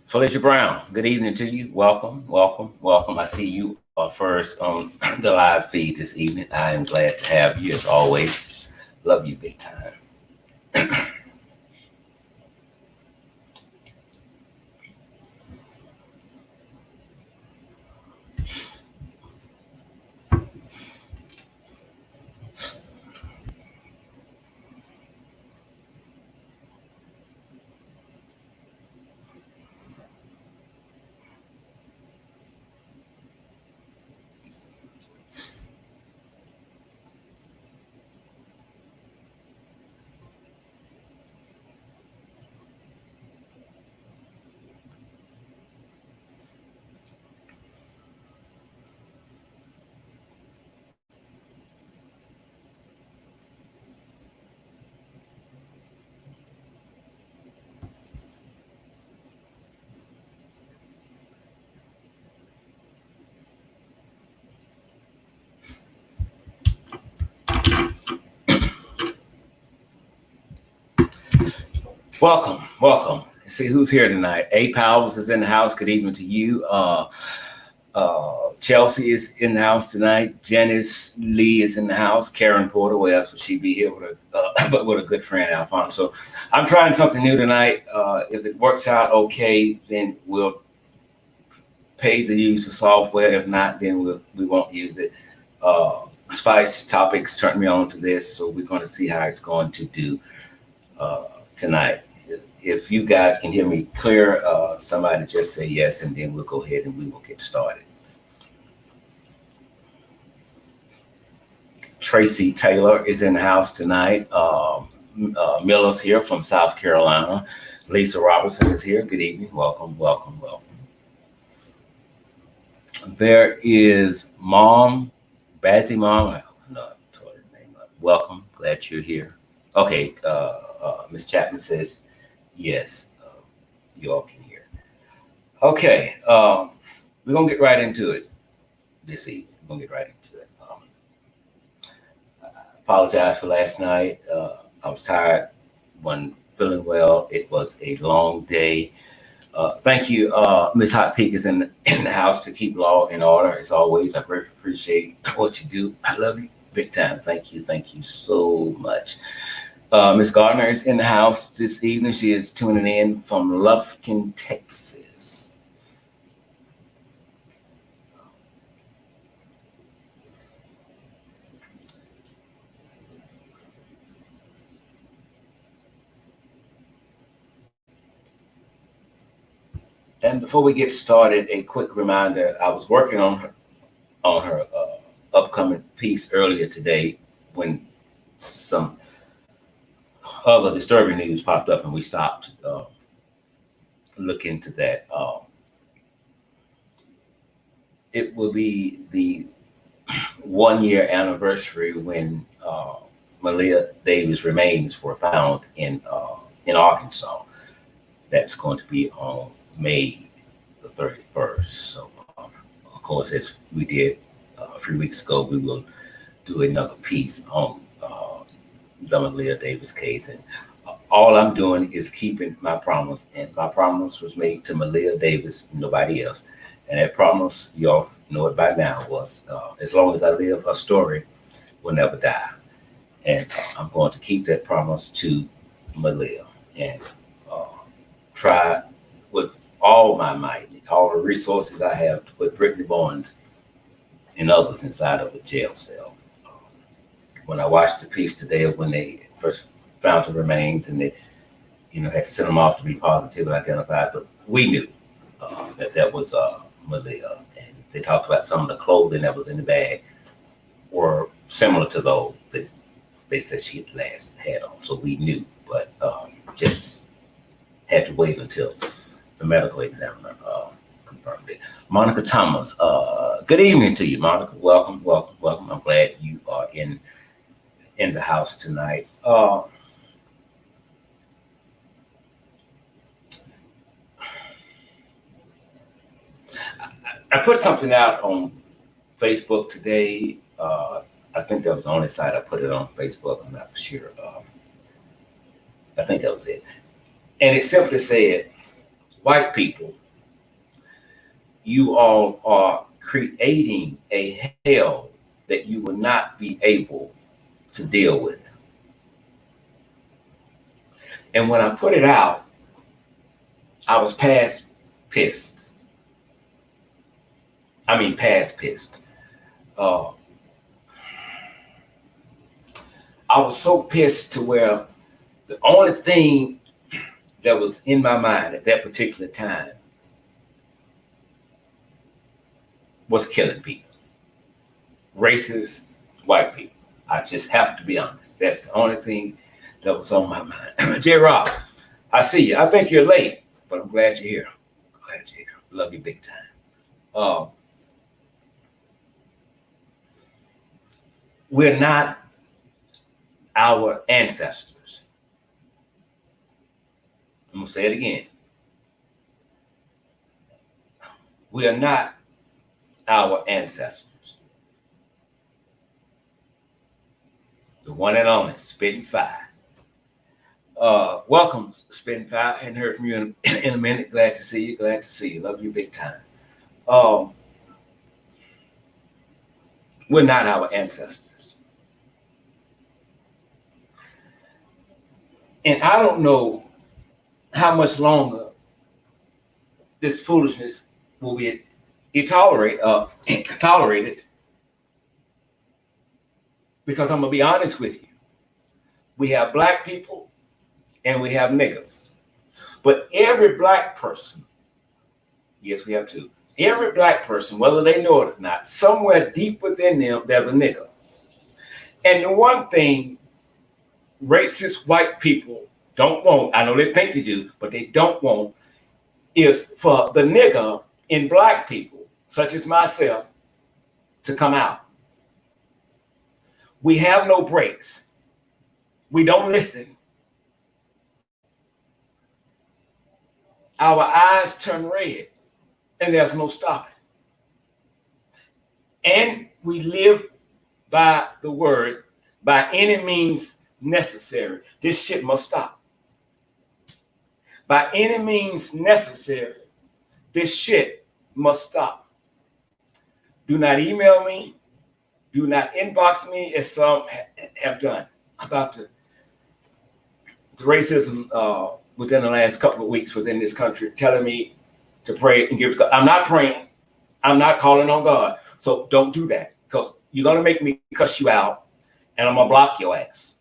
Felicia Brown, good evening to you. Welcome, welcome, welcome. I see you first on the live feed this evening. I am glad to have you as always. Love you big time. Welcome, welcome. Let's see who's here tonight. A Powers is in the house. Good evening to you. Chelsea is in the house tonight. Janice Lee is in the house. Karen Porter, where else would she be here with but with a good friend, Alfonso. I'm trying something new tonight. If it works out okay, then we'll pay to use the software. If not, then we won't use it. Spice Topics turned me on to this, so we're going to see how it's going to do tonight. If you guys can hear me clear, somebody just say yes, and then we'll go ahead and we will get started. Tracy Taylor is in the house tonight. Miller's here from South Carolina. Lisa Robertson is here. Good evening. Welcome, welcome, welcome. There is Mom, Bazzy Mom. I told her name up. Welcome. Glad you're here. Okay. Ms. Chapman says yes. You all can hear. Okay. We're going to get right into it this evening. We're going to get right into it. I apologize for last night. I was tired, wasn't feeling well. It was a long day. Thank you. Ms. Hot Peak is in the house to keep law in order. As always, I greatly appreciate what you do. I love you big time. Thank you. Thank you so much. Ms. Gardner is in the house this evening. She is tuning in from Lufkin, Texas. And before we get started, a quick reminder: I was working on her upcoming piece earlier today when some other disturbing news popped up, and we stopped look into that. It will be the 1 year anniversary when Malia Davis' remains were found in Arkansas. That's going to be on May the 31st. So, of course, as we did a few weeks ago, we will do another piece on the Malia Davis case. And all I'm doing is keeping my promise. And my promise was made to Malia Davis, nobody else. And that promise, y'all know it by now, was as long as I live, her story will never die. And I'm going to keep that promise to Malia and try with all my might, all the resources I have to put Brittany Barnes and others inside of a jail cell. When I watched the piece today of when they first found the remains and they, had to send them off to be positively identified, but we knew that was Malia. And they talked about some of the clothing that was in the bag were similar to those that they said she had last had on. So we knew, but just had to wait until the medical examiner confirmed it. Monica Thomas, good evening to you, Monica. Welcome, welcome, welcome. I'm glad you are in the house tonight. I put something out on Facebook today. I think that was the only site I put it on Facebook. I'm not sure. I think that was it. And it simply said, white people, you all are creating a hell that you will not be able to deal with. And when I put it out, I was past pissed. Past pissed. I was so pissed to where the only thing that was in my mind at that particular time was killing people. Racist white people. I just have to be honest. That's the only thing that was on my mind. J. Rob, I see you. I think you're late, but I'm glad you're here. Glad you're here. Love you big time. We're not our ancestors. I'm going to say it again. We are not our ancestors. The one and only Spitting Fire. Welcome, Spitting Fire. I hadn't heard from you in a minute. Glad to see you. Glad to see you. Love you big time. We're not our ancestors. And I don't know how much longer this foolishness will be tolerated, because I'm going to be honest with you. We have black people and we have niggas. But every black person, yes, we have two. Every black person, whether they know it or not, somewhere deep within them, there's a nigga. And the one thing racist white people don't want, I know they think they do, but they don't want, is for the nigger in black people, such as myself, to come out. We have no brakes. We don't listen. Our eyes turn red, and there's no stopping. And we live by the words, by any means necessary. This shit must stop. By any means necessary, this shit must stop. Do not email me. Do not inbox me, as some have done, about the racism within the last couple of weeks within this country, telling me to pray and give God. I'm not praying. I'm not calling on God. So don't do that, because you're going to make me cuss you out, and I'm going to block your ass.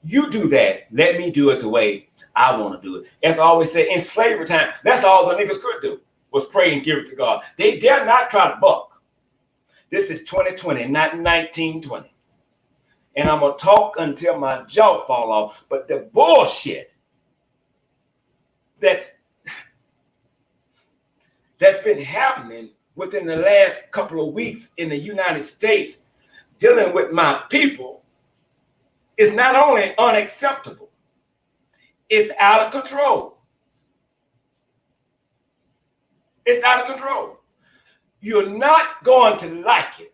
You do that. Let me do it the way I want to do it. As I always say, in slavery time, that's all the niggas could do, was pray and give it to God. They dare not try to buck. This is 2020, not 1920. And I'm going to talk until my jaw fall off. But the bullshit that's been happening within the last couple of weeks in the United States dealing with my people is not only unacceptable, it's out of control. It's out of control. You're not going to like it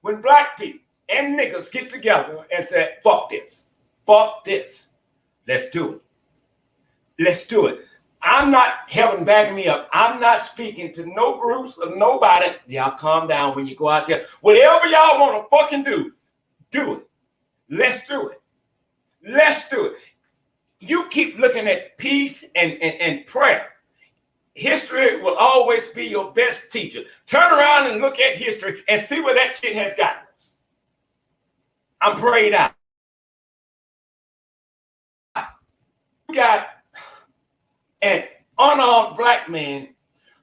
when black people and niggas get together and say, fuck this, let's do it. Let's do it. I'm not having backing me up. I'm not speaking to no groups or nobody. Y'all calm down when you go out there. Whatever y'all want to fucking do it. Let's do it. Let's do it. You keep looking at peace and prayer. History will always be your best teacher. Turn around and look at history and see where that shit has gotten us. I'm prayed out. You got an unarmed black man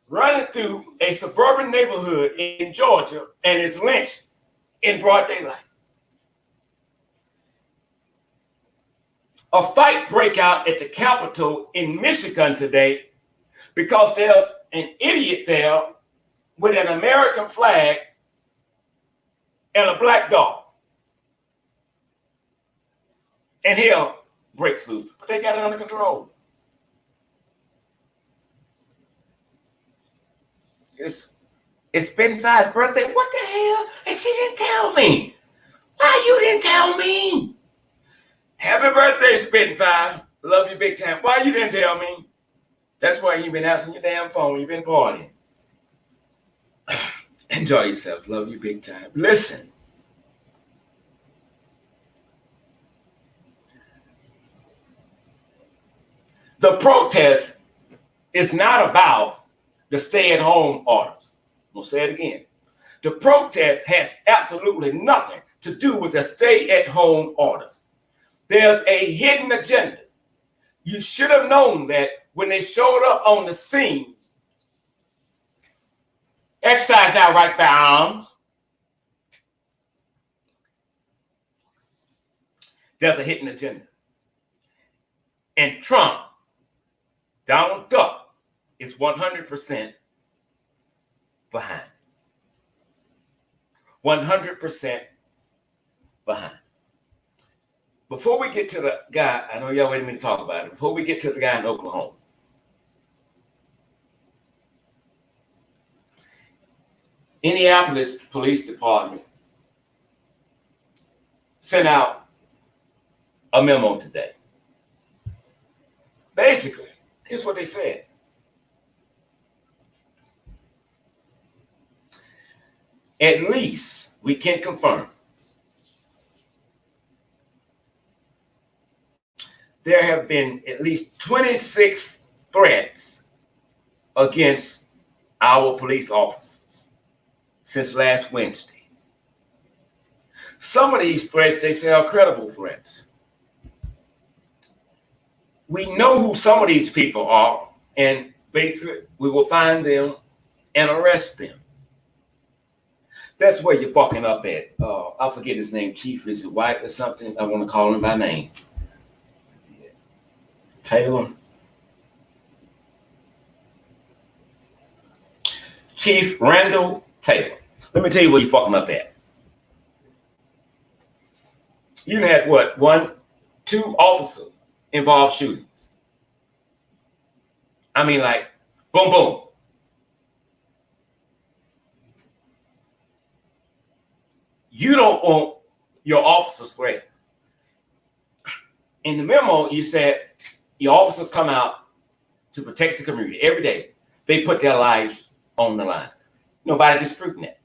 running through a suburban neighborhood in Georgia and is lynched in broad daylight. A fight break out at the Capitol in Michigan today because there's an idiot there with an American flag and a black dog. And hell breaks loose, but they got it under control. It's Spitting Fire's birthday. What the hell? And she didn't tell me. Why you didn't tell me? Happy birthday, Spitting Fire. Love you big time. Why you didn't tell me? That's why you've been answering your damn phone. You've been partying. Enjoy yourself. Love you big time. Listen. The protest is not about the stay-at-home orders. I'm going to say it again. The protest has absolutely nothing to do with the stay-at-home orders. There's a hidden agenda. You should have known that when they showed up on the scene. Exercise now, right by arms. There's a hidden agenda. And Trump, Donald Duck, is 100% behind. 100% behind. Before we get to the guy, I know y'all waiting me to talk about it. Before we get to the guy in Oklahoma, Indianapolis Police Department sent out a memo today. Basically, here's what they said. At least we can confirm there have been at least 26 threats against our police officers since last Wednesday. Some of these threats, they say, are credible threats. We know who some of these people are, and basically we will find them and arrest them. That's where you're fucking up at. I forget his name, Chief. Is it White or something? I want to call him by name. Taylor. Chief Randall Taylor. Let me tell you where you're fucking up at. You had what? 2 officers involved shootings. I mean, like, boom, boom. You don't want your officers threatened. In the memo, you said your officers come out to protect the community every day. They put their lives on the line. Nobody disputing that.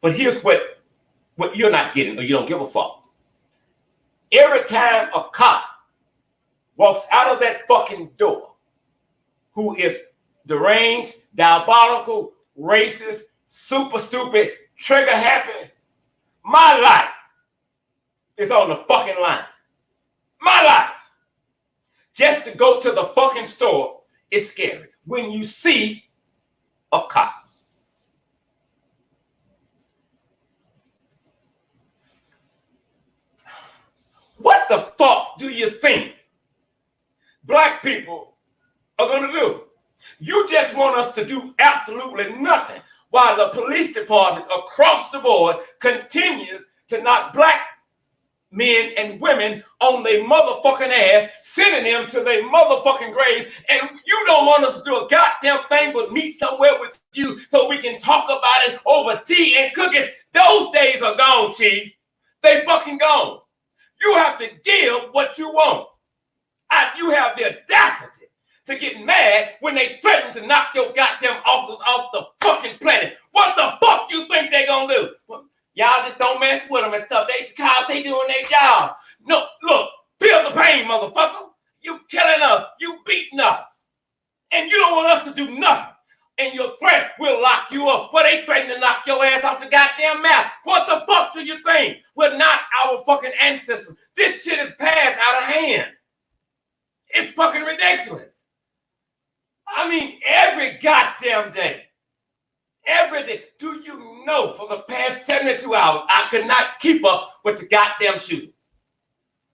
But here's what you're not getting, or you don't give a fuck. Every time a cop walks out of that fucking door, who is deranged, diabolical, racist, super stupid, trigger happy, my life is on the fucking line. My life. Just to go to the fucking store is scary when you see a cop. What the fuck do you think black people are going to do? You just want us to do absolutely nothing while the police departments across the board continues to knock black men and women on their motherfucking ass, sending them to their motherfucking grave, and you don't want us to do a goddamn thing but meet somewhere with you so we can talk about it over tea and cookies. Those days are gone, Chief. They fucking gone. You have to give what you want. You have the audacity to get mad when they threaten to knock your goddamn officers off the fucking planet. What the fuck you think they gonna do? Well, y'all just don't mess with them and stuff. They doing their job. No, look, feel the pain, motherfucker. You killing us. You beating us. And you don't want us to do nothing. And your threat will lock you up. Well, they threaten to knock your ass off the goddamn map. What the fuck do you think? We're not our fucking ancestors. This shit is passed out of hand. It's fucking ridiculous. I mean, every goddamn day. Every day. Do you know for the past 72 hours, I could not keep up with the goddamn shootings.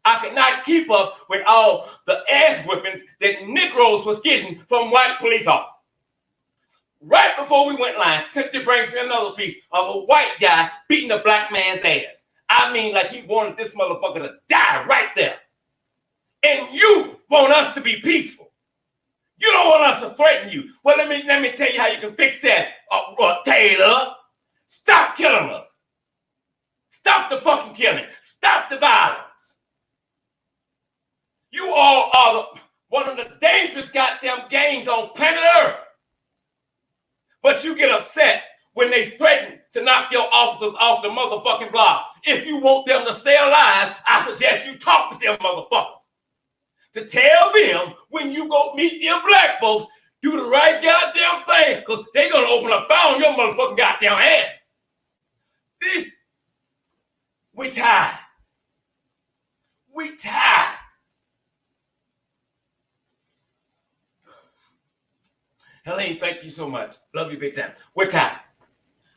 I could not keep up with all the ass whippings that Negroes was getting from white police officers. Right before we went live, Cynthia brings me another piece of a white guy beating a black man's ass. I mean, like he wanted this motherfucker to die right there. And you want us to be peaceful. You don't want us to threaten you. Well, let me tell you how you can fix that, Taylor. Stop killing us. Stop the fucking killing. Stop the violence. You all are the one of the dangerous goddamn gangs on planet Earth. But you get upset when they threaten to knock your officers off the motherfucking block. If you want them to stay alive, I suggest you talk with them motherfuckers. To tell them when you go meet them black folks, do the right goddamn thing, because they're going to open a fire on your motherfucking goddamn ass. We tired. We tired. Helene, thank you so much. Love you big time. We're tired.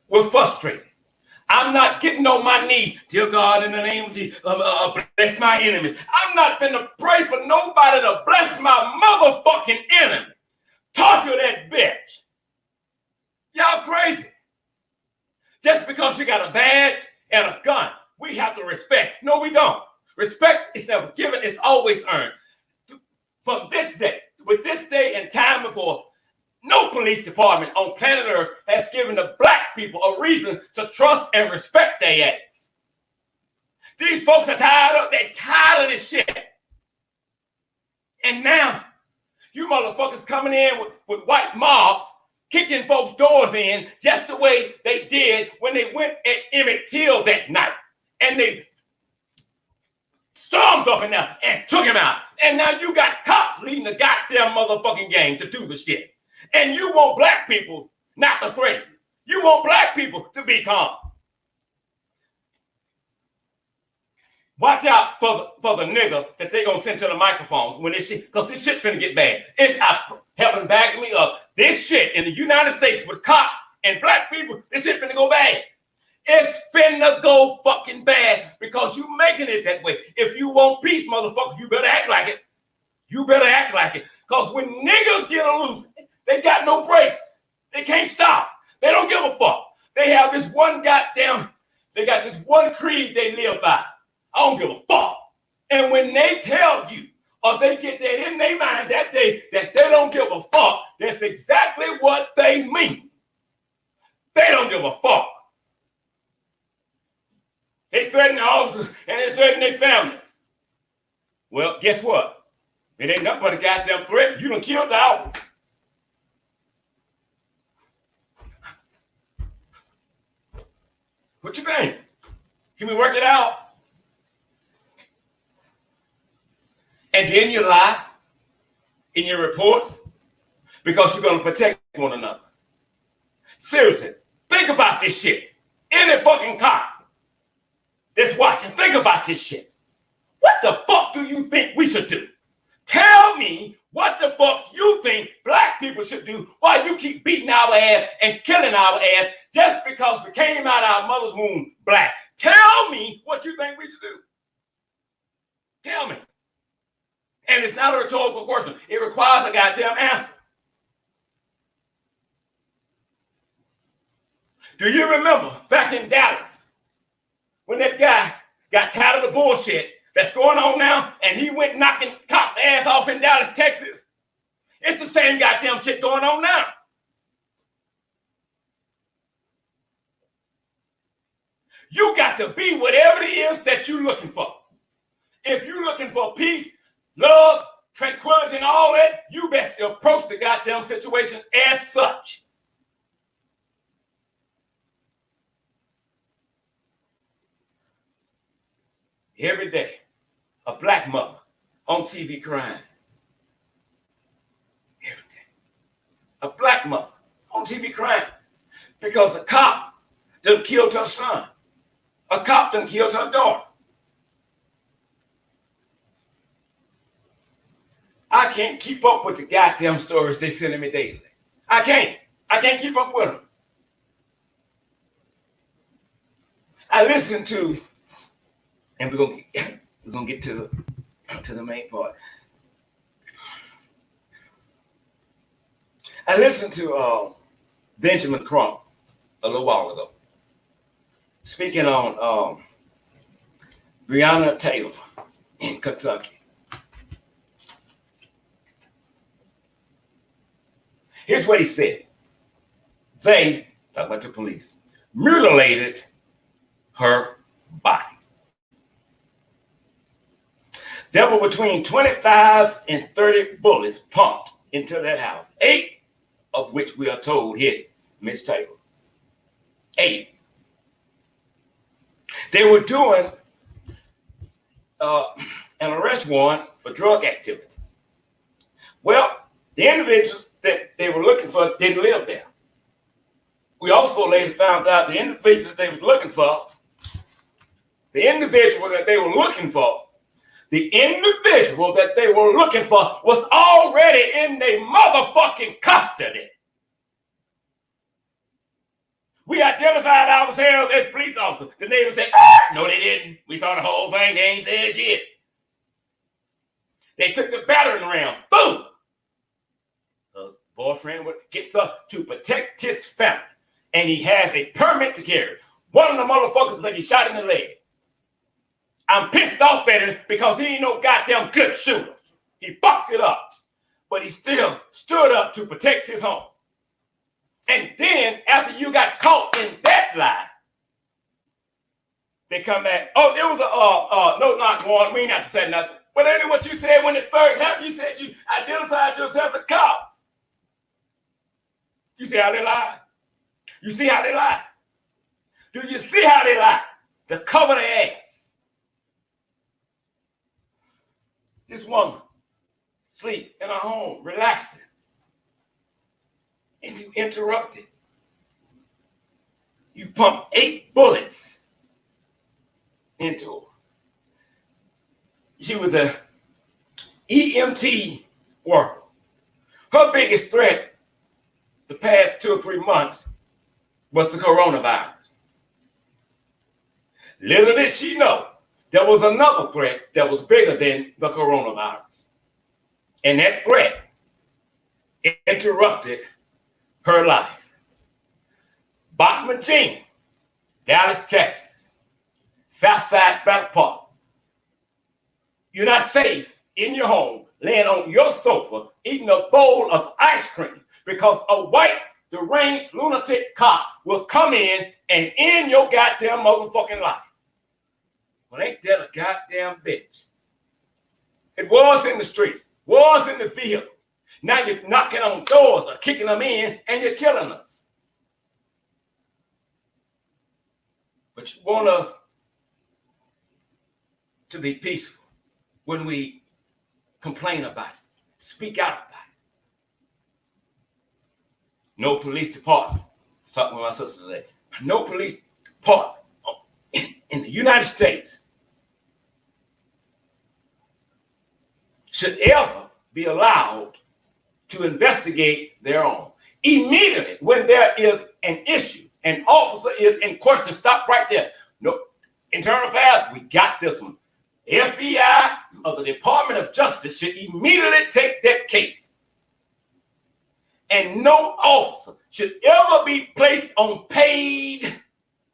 We're frustrated. I'm not getting on my knees. Dear God, in the name of Jesus, bless my enemies. I'm not finna pray for nobody to bless my motherfucking enemy. Torture that bitch. Y'all crazy. Just because you got a badge and a gun, we have to respect. No, we don't. Respect is never given. It's always earned. From this day, with this day and time before, no police department on planet Earth has given the black people a reason to trust and respect their ass. These folks are tired of, they're tired of this shit. And now, you motherfuckers coming in with white mobs, kicking folks' doors in just the way they did when they went at Emmett Till that night. And they stormed up in there and took him out. And now you got cops leading the goddamn motherfucking gang to do the shit. And you want black people not to threaten you. You want black people to be calm. Watch out for the nigga that they gonna send to the microphones when this shit, because this shit's finna get bad. Heaven back me up. This shit in the United States with cops and black people, this shit finna go bad. It's finna go fucking bad because you making it that way. If you want peace, motherfucker, you better act like it. You better act like it. Because when niggas get loose, they got no brakes. They can't stop. They don't give a fuck. They have this one goddamn, they got this one creed they live by. I don't give a fuck. And when they tell you, or they get that in their mind that day that they don't give a fuck, that's exactly what they mean. They don't give a fuck. They threaten the officers and they threaten their families. Well, guess what? It ain't nothing but a goddamn threat. You done killed the officer. What you think? Can we work it out? And then you lie in your reports because you're going to protect one another. Seriously, think about this shit. Any fucking cop that's watching, think about this shit. What the fuck do you think we should do? Tell me what the fuck you think black people should do while you keep beating our ass and killing our ass just because we came out of our mother's womb black. Tell me what you think we should do. Tell me. And it's not a rhetorical question. It requires a goddamn answer. Do you remember back in Dallas when that guy got tired of the bullshit that's going on now and he went knocking cops' ass off in Dallas, Texas? It's the same goddamn shit going on now. You got to be whatever it is that you're looking for. If you're looking for peace, love, tranquility, and all that, you best approach the goddamn situation as such. Every day, a black mother on TV crying. Every day. A black mother on TV crying because a cop done killed her son. A cop done killed her daughter. I can't keep up with the goddamn stories they sending me daily. I can't keep up with them. I listen to, and we're gonna get to the main part. I listened to Benjamin Crump a little while ago, speaking on Breonna Taylor in Kentucky. Here's what he said. They, talking about the police, mutilated her body. There were between 25 and 30 bullets pumped into that house, 8 of which we are told hit Miss Taylor. 8. They were doing an arrest warrant for drug activities. Well, the individuals that they were looking for didn't live there. We also later found out the individual they were looking for, was already in their motherfucking custody. We identified ourselves as police officers. The neighbor said, no, they didn't. We saw the whole thing. They ain't said shit. They took the battering ram. Boom. Her boyfriend gets up to protect his family, and he has a permit to carry. One of the motherfuckers that he shot in the leg. I'm pissed off at him because he ain't no goddamn good shooter. He fucked it up, but he still stood up to protect his home. And then after you got caught in that lie, they come back. Oh, there was a no knock warrant. We ain't have to say nothing. But anyway, what you said when it first happened, you said you identified yourself as cops. You see how they lie? You see how they lie? Do you see how they lie? To cover their ass. This woman sleep in her home, relaxing. And you interrupted. You pumped 8 bullets into her. She was a EMT worker. Her biggest threat the past 2 or 3 months was the coronavirus. Little did she know, there was another threat that was bigger than the coronavirus. And that threat interrupted her life. Bachman Jean, Dallas, Texas, Southside Fair Park. You're not safe in your home, laying on your sofa, eating a bowl of ice cream because a white, deranged lunatic cop will come in and end your goddamn motherfucking life. Well, ain't that a goddamn bitch? It was in the streets, was in the vehicles. Now you're knocking on doors or kicking them in and you're killing us. But you want us to be peaceful when we complain about it, speak out about it. No police department. I was talking with my sister today. No police department in the United States should ever be allowed to investigate their own. Immediately when there is an issue, an officer is in question, stop right there. No, Internal Affairs, we got this one. The FBI or the Department of Justice should immediately take that case. And no officer should ever be placed on paid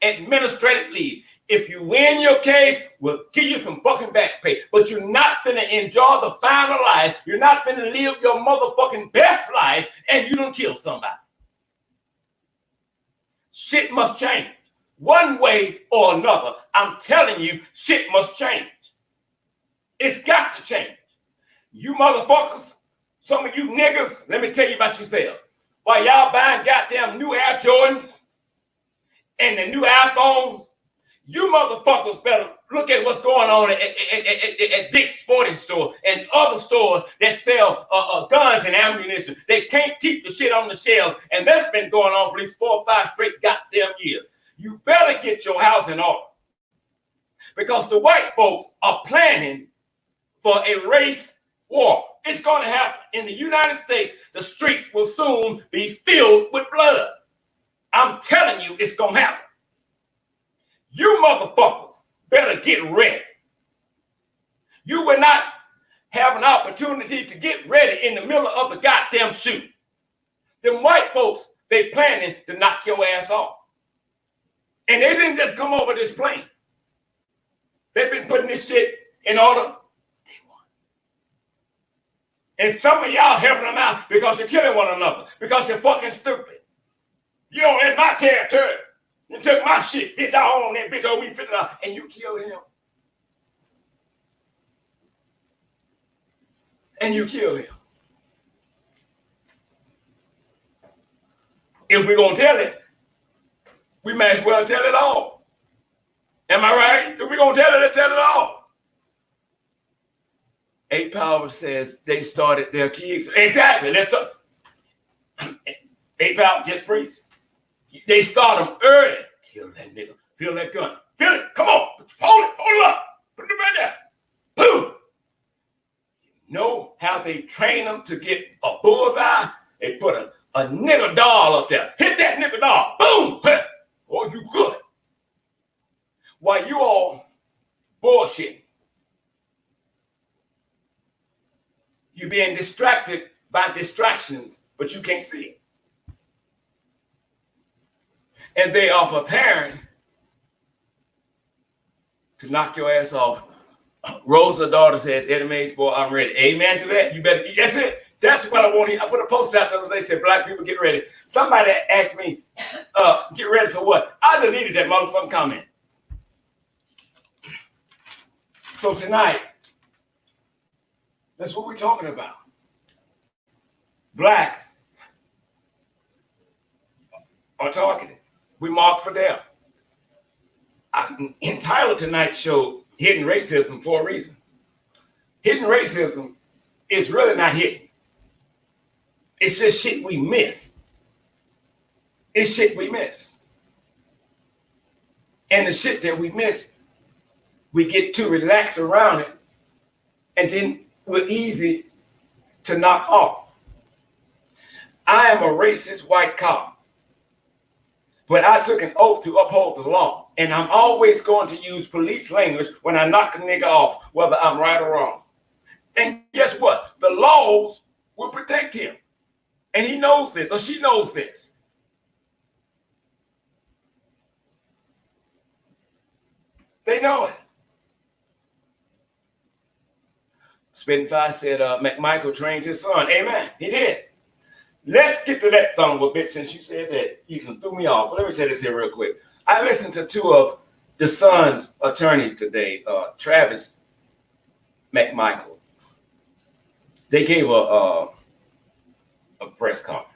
administrative leave. If you win your case, we'll give you some fucking back pay. But you're not finna enjoy the final life. You're not finna live your motherfucking best life and you don't kill somebody. Shit must change. One way or another, I'm telling you, shit must change. It's got to change. You motherfuckers, some of you niggas, let me tell you about yourself. While y'all buying goddamn new Air Jordans and the new iPhones, you motherfuckers better look at what's going on at Dick's Sporting Store and other stores that sell guns and ammunition. They can't keep the shit on the shelves, and that's been going on for at least 4 or 5 straight goddamn years. You better get your house in order because the white folks are planning for a race war. It's going to happen. In the United States, the streets will soon be filled with blood. I'm telling you, it's going to happen. You motherfuckers better get ready. You will not have an opportunity to get ready in the middle of the goddamn shoot. Them white folks, they planning to knock your ass off. And they didn't just come over this plane. They've been putting this shit in order. And some of y'all helping them out because you're killing one another, because you're fucking stupid. You don't in my territory. You took my shit, bitch. I own that bitch over $50, and you kill him. and you kill him. If we're going to tell it, we may as well tell it all. Am I right? If we're going to tell it, let's tell it all. 8 Power says they started their kids. Exactly. Let's start. 8 Power just preached. They start them early. Kill that nigga. Feel that gun. Feel it. Come on. Hold it up. Put it right there. Boom. You know how they train them to get a bullseye? They put a nigger doll up there. Hit that nigger doll. Boom. Oh, you good. While you all bullshit. You're being distracted by distractions, but you can't see it. And they are preparing to knock your ass off. Rosa daughter says, Eddie Mays, boy, I'm ready. Amen to that. You better, that's it. That's what I want to hear. I put a post out there. They said, black people, get ready. Somebody asked me, get ready for what? I deleted that motherfucking comment. So tonight, that's what we're talking about. Blacks are targeted. We marked for death. I'm entitled tonight's show, Hidden Racism, for a reason. Hidden racism is really not hidden. It's just shit we miss. It's shit we miss. And the shit that we miss, we get to relax around it, and then we're easy to knock off. I am a racist white cop, but I took an oath to uphold the law, and I'm always going to use police language when I knock a nigga off, whether I'm right or wrong. And guess what? The laws will protect him, and he knows this, or she knows this. They know it. Spitfire said McMichael trained his son. Amen. He did. Let's get to that son of a bitch since you said that. You can threw me off. But let me say this here real quick. I listened to 2 of the son's attorneys today, Travis McMichael. They gave a press conference.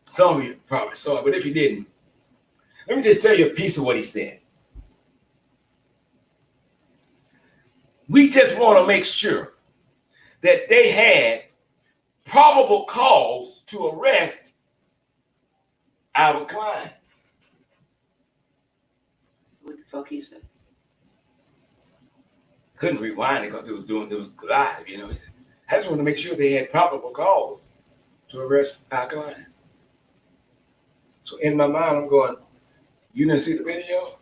Some of you probably saw it, but if you didn't, let me just tell you a piece of what he said. We just want to make sure that they had probable cause to arrest our client. What the fuck he said? Couldn't rewind it because it was live, you know. He said, I just want to make sure they had probable cause to arrest our client. So in my mind, I'm going, you didn't see the video?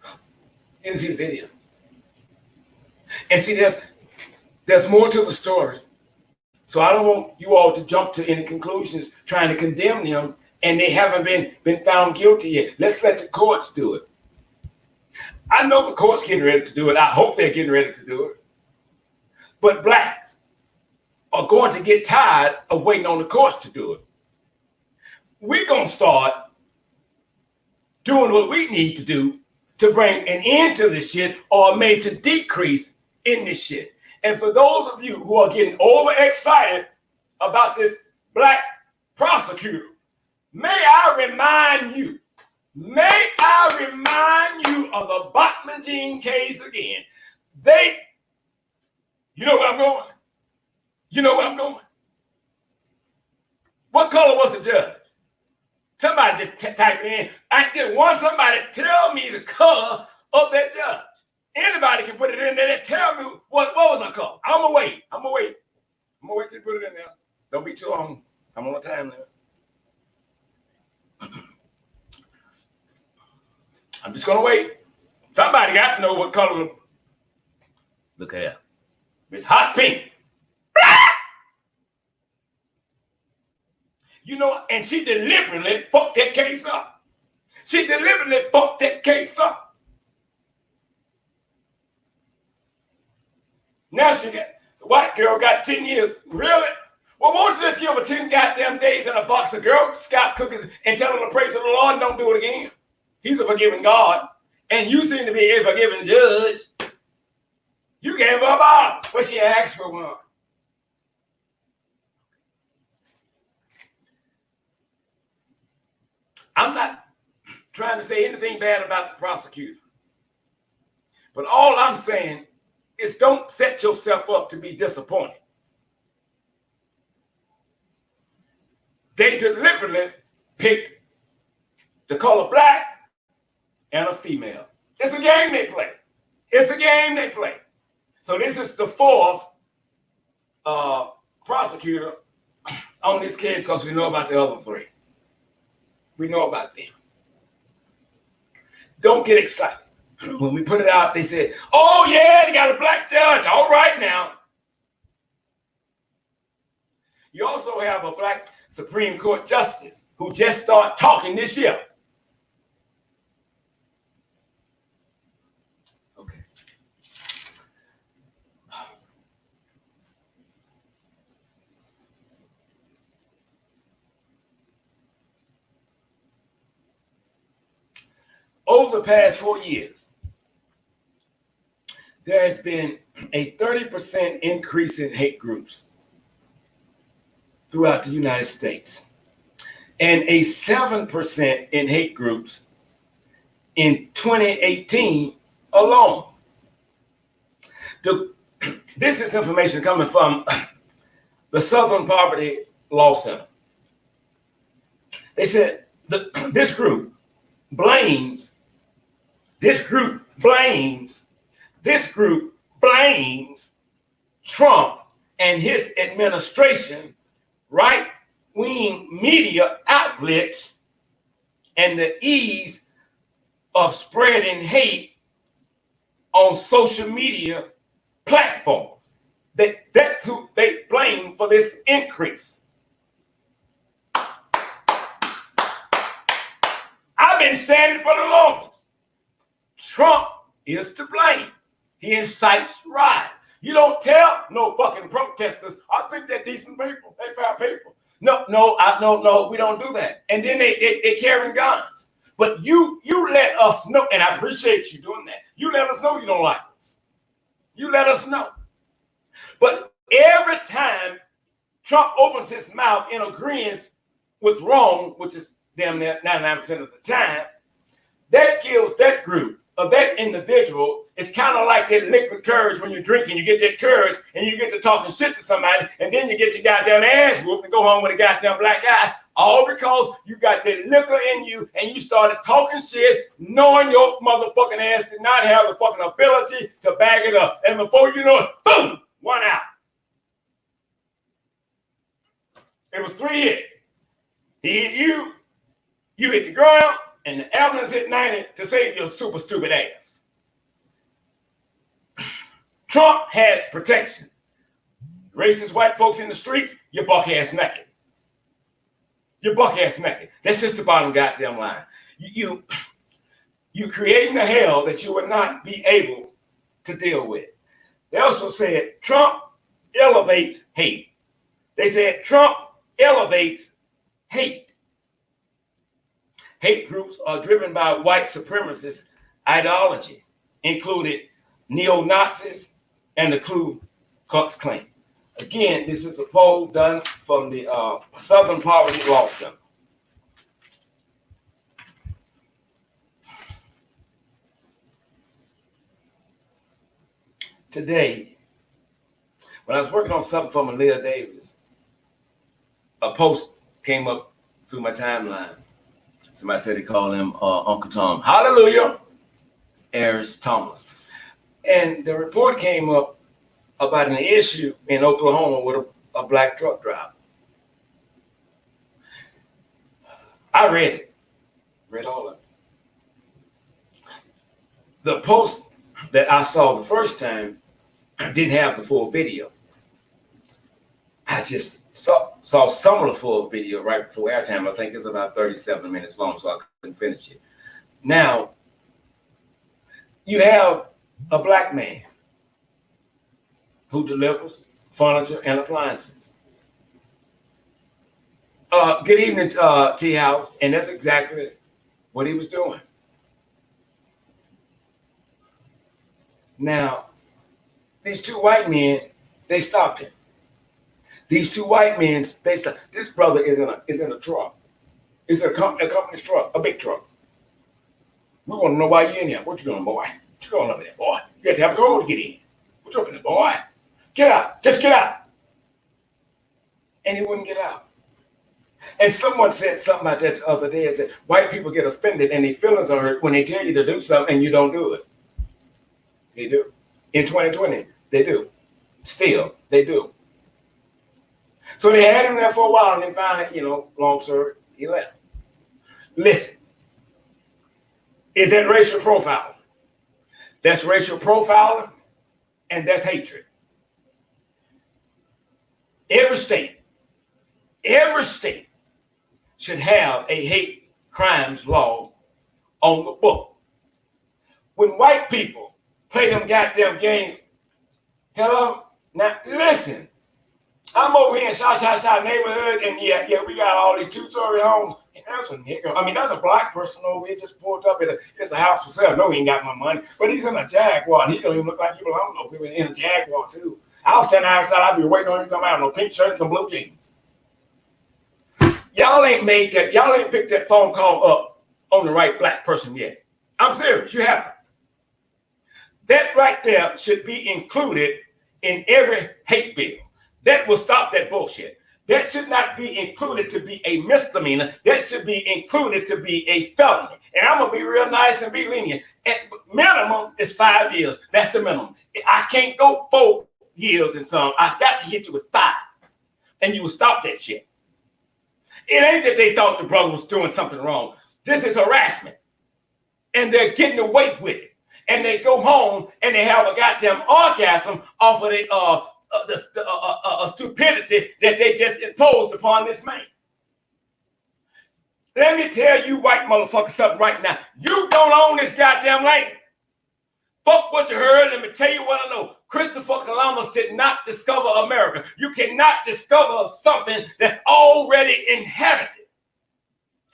You didn't see the video. And see, there's more to the story. So I don't want you all to jump to any conclusions trying to condemn them, and they haven't been found guilty yet. Let's let the courts do it. I know the court's getting ready to do it. I hope they're getting ready to do it. But blacks are going to get tired of waiting on the courts to do it. We're going to start doing what we need to do to bring an end to this shit or a major decrease in this shit. And for those of you who are getting overexcited about this black prosecutor, may I remind you of the Bachman Jean case again. You know where I'm going? You know where I'm going? What color was the judge? Somebody just type it in. I just want somebody to tell me the color of that judge. Anybody can put it in there and tell me what was her color. I'm gonna wait till you put it in there. Don't be too long. I'm on time now. I'm just gonna wait. Somebody got to know what color. Look at that. It's hot pink. You know, and she deliberately fucked that case up. She deliberately fucked that case up. Now the white girl got 10 years. Really? Well, won't you just give her 10 goddamn days in a box of Girl Scout cookies and tell her to pray to the Lord and don't do it again? He's a forgiving God. And you seem to be a forgiving judge. You gave her a bottle, but she asked for one. I'm not trying to say anything bad about the prosecutor. But all I'm saying is don't set yourself up to be disappointed. They deliberately picked the color black and a female. It's a game they play. It's a game they play. So this is the fourth prosecutor on this case because we know about the other three. We know about them. Don't get excited. When we put it out, they said, oh yeah, they got a black judge. All right now. You also have a black Supreme Court justice who just started talking this year. Okay. Over the past 4 years, there has been a 30% increase in hate groups throughout the United States and a 7% in hate groups in 2018 alone. This is information coming from the Southern Poverty Law Center. They said this group blames Trump and his administration, right-wing media outlets, and the ease of spreading hate on social media platforms. That's who they blame for this increase. I've been saying it for the longest. Trump is to blame. He incites riots. You don't tell no fucking protesters, I think they're decent people, they fair people. No, we don't do that. And then they carrying guns. But you let us know, and I appreciate you doing that. You let us know you don't like us. You let us know. But every time Trump opens his mouth in agreement with wrong, which is damn near 99% of the time, that gives that group or that individual, it's kind of like that liquid courage when you're drinking. You get that courage and you get to talking shit to somebody, and then you get your goddamn ass whooped and go home with a goddamn black eye, all because you got that liquor in you and you started talking shit, knowing your motherfucking ass did not have the fucking ability to back it up. And before you know it, boom, one out. It was 3 hits. He hit you, you hit the ground, and the ambulance hit 90 to save your super stupid ass. Trump has protection. Racist white folks in the streets, you're buck ass naked. You're buck ass naked. That's just the bottom goddamn line. You creating a hell that you would not be able to deal with. They also said Trump elevates hate. They said Trump elevates hate. Hate groups are driven by white supremacist ideology, including neo-Nazis and the Ku Klux Klan. Again, this is a poll done from the Southern Poverty Law Center. Today, when I was working on something for Malia Davis, a post came up through my timeline. Somebody said they call him Uncle Tom. Hallelujah. It's Aris Thomas. And the report came up about an issue in Oklahoma with a black truck driver. I read all of it. The post that I saw the first time didn't have the full video. I just saw some of the full video right before airtime. I think it's about 37 minutes long, so I couldn't finish it. Now, you have a black man who delivers furniture and appliances. Good evening, T House, and that's exactly what he was doing. Now, these two white men, they stopped him. These two white men, they stopped. This brother is in a truck. It's a company's truck, a big truck. We want to know why you in here. What you doing, boy? What you going over there, boy? You have to have a code to get in. What you open there, boy? Get out. Just get out. And he wouldn't get out. And someone said something about that the other day and said, white people get offended and their feelings are hurt when they tell you to do something and you don't do it. They do. In 2020, they do. Still, they do. So they had him there for a while and then finally, long story, he left. Listen, is that racial profiling? That's racial profiling and that's hatred. Every state should have a hate crimes law on the book. When white people play them goddamn games, hello? Now listen, I'm over here in South neighborhood, and yeah, we got all these two-story homes. And that's a nigga. I mean, that's a black person over here just pulled up. It's a house for sale. No, he ain't got my money, but he's in a Jaguar. And he don't even look like he belongs over here in a Jaguar too. I was standing outside. I'd be waiting on him to come out in a pink shirt and some blue jeans. Y'all ain't made that. Y'all ain't picked that phone call up on the right black person yet. I'm serious. You haven't. That right there should be included in every hate bill. That will stop that bullshit. That should not be included to be a misdemeanor. That should be included to be a felony. And I'm going to be real nice and be lenient. At minimum is 5 years. That's the minimum. I can't go 4 years and some. I got to hit you with 5. And you will stop that shit. It ain't that they thought the brother was doing something wrong. This is harassment. And they're getting away with it. And they go home and they have a goddamn orgasm off of the stupidity that they just imposed upon this man. Let me tell you white motherfuckers something right now. You don't own this goddamn land. Fuck what you heard. Let me tell you what I know. Christopher Columbus did not discover America. You cannot discover something that's already inhabited.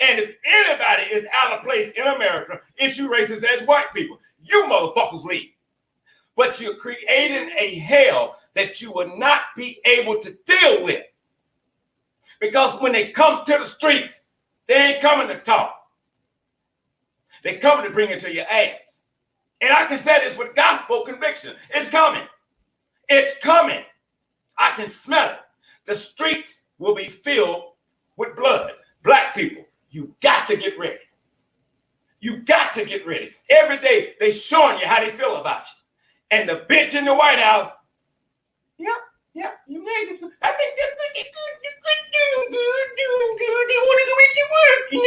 And if anybody is out of place in America, it's you racists as white people. You motherfuckers leave. But you're creating a hell that you will not be able to deal with. Because when they come to the streets, they ain't coming to talk. They coming to bring it to your ass. And I can say this with gospel conviction. It's coming. It's coming. I can smell it. The streets will be filled with blood. Black people, you got to get ready. You got to get ready. Every day they showing you how they feel about you. And the bitch in the White House, yeah, you made it. I think that's looking good. You're doing good. You want to go into work, you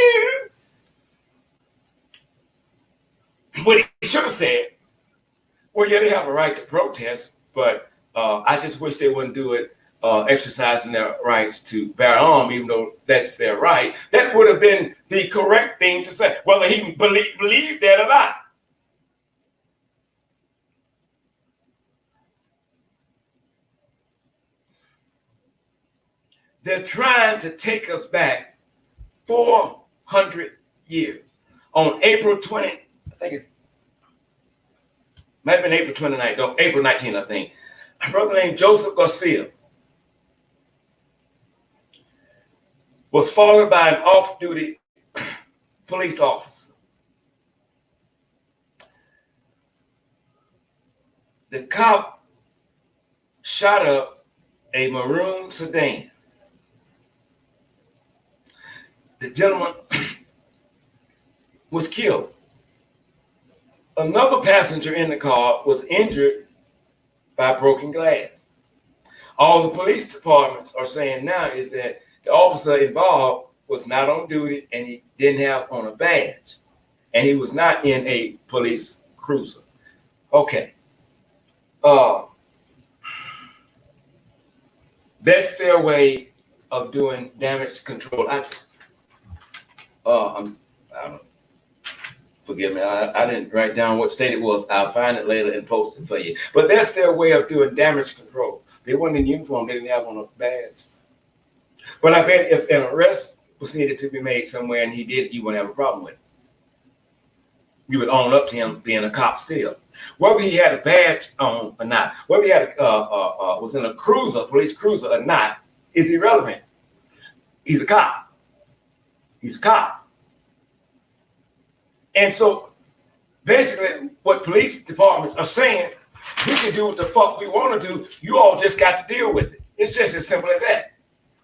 know. What he should have said, well, yeah, they have a right to protest, but I just wish they wouldn't do it exercising their rights to bear arms, even though that's their right. That would have been the correct thing to say, whether he believed that or not. They're trying to take us back 400 years. On April 20, I think it's, might have been April 29th, no, April 19th, I think. A brother named Joseph Garcia was followed by an off-duty police officer. The cop shot up a maroon sedan. The gentleman was killed. Another passenger in the car was injured by broken glass. All the police departments are saying now is that the officer involved was not on duty and he didn't have on a badge. And he was not in a police cruiser. Okay. That's their way of doing damage control. I don't know. Forgive me. I didn't write down what state it was. I'll find it later and post it for you. But that's their way of doing damage control. They weren't in uniform. They didn't have on a badge. But I bet if an arrest was needed to be made somewhere and he did, you wouldn't have a problem with it. you would own up to him being a cop still. Whether he had a badge on or not, whether he had was in a cruiser, police cruiser or not, is irrelevant. He's a cop. He's a cop. And so basically what police departments are saying, we can do what the fuck we want to do. You all just got to deal with it. It's just as simple as that.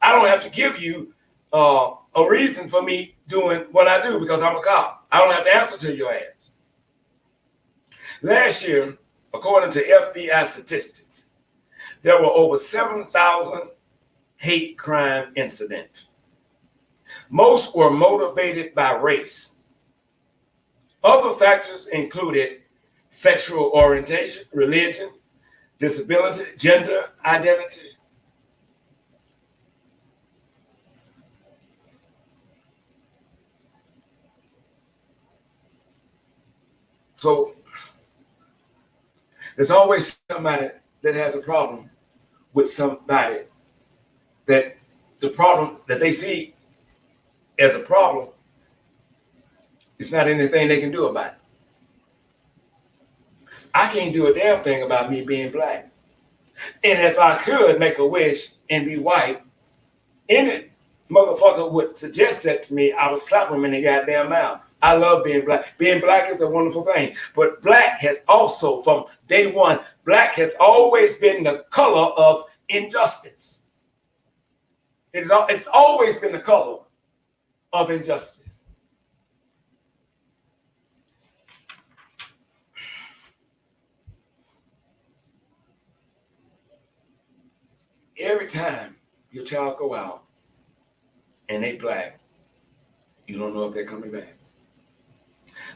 I don't have to give you a reason for me doing what I do because I'm a cop. I don't have to answer to your ass. Last year, according to FBI statistics, there were over 7,000 hate crime incidents. Most were motivated by race. Other factors included sexual orientation, religion, disability, gender identity. So there's always somebody that has a problem with somebody that the problem that they see as a problem is not anything they can do about it. I can't do a damn thing about me being black. And if I could make a wish and be white, any motherfucker would suggest that to me, I would slap him in the goddamn mouth. I love being black. Being black is a wonderful thing. But black has also, from day one, black has always been the color of injustice. It's always been the color of injustice. Every time your child go out and they black, you don't know if they're coming back.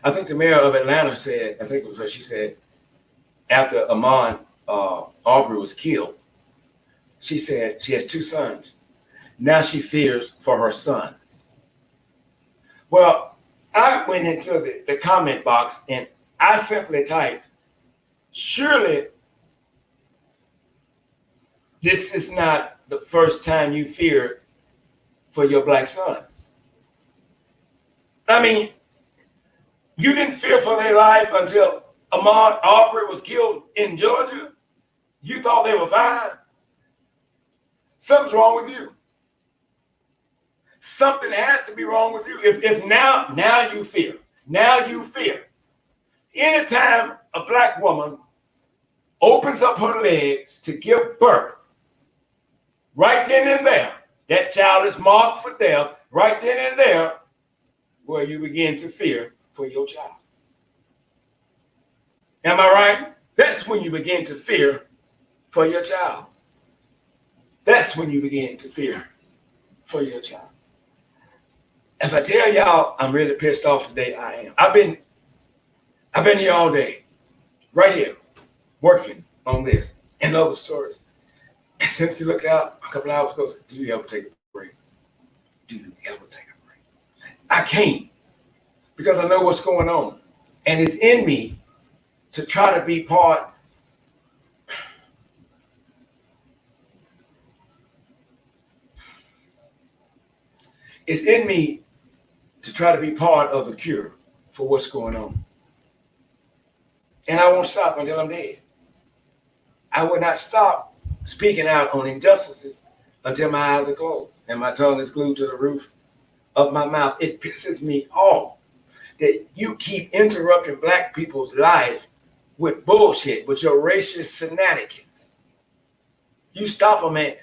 I think the mayor of Atlanta said, I think it was her, she said, after Ahmaud Arbery was killed, she said she has 2 sons. Now she fears for her sons. Well, I went into the comment box and I simply typed, surely this is not the first time you feared for your black sons. I mean, you didn't fear for their life until Ahmaud Arbery was killed in Georgia. You thought they were fine. Something's wrong with you. Something has to be wrong with you. If now you fear. Now you fear. Anytime a black woman opens up her legs to give birth, right then and there, that child is marked for death, right then and there, where you begin to fear for your child. Am I right? That's when you begin to fear for your child. That's when you begin to fear for your child. If I tell y'all I'm really pissed off today, I am. I've been here all day, right here, working on this and other stories. And since you looked out a couple hours ago, said, do you ever take a break? Do you ever take a break? I can't, because I know what's going on. And it's in me to try to be part. It's in me to try to be part of the cure for what's going on. And I won't stop until I'm dead. I will not stop speaking out on injustices until my eyes are closed and my tongue is glued to the roof of my mouth. It pisses me off that you keep interrupting black people's lives with bullshit, with your racist shenanigans. You stop them, man.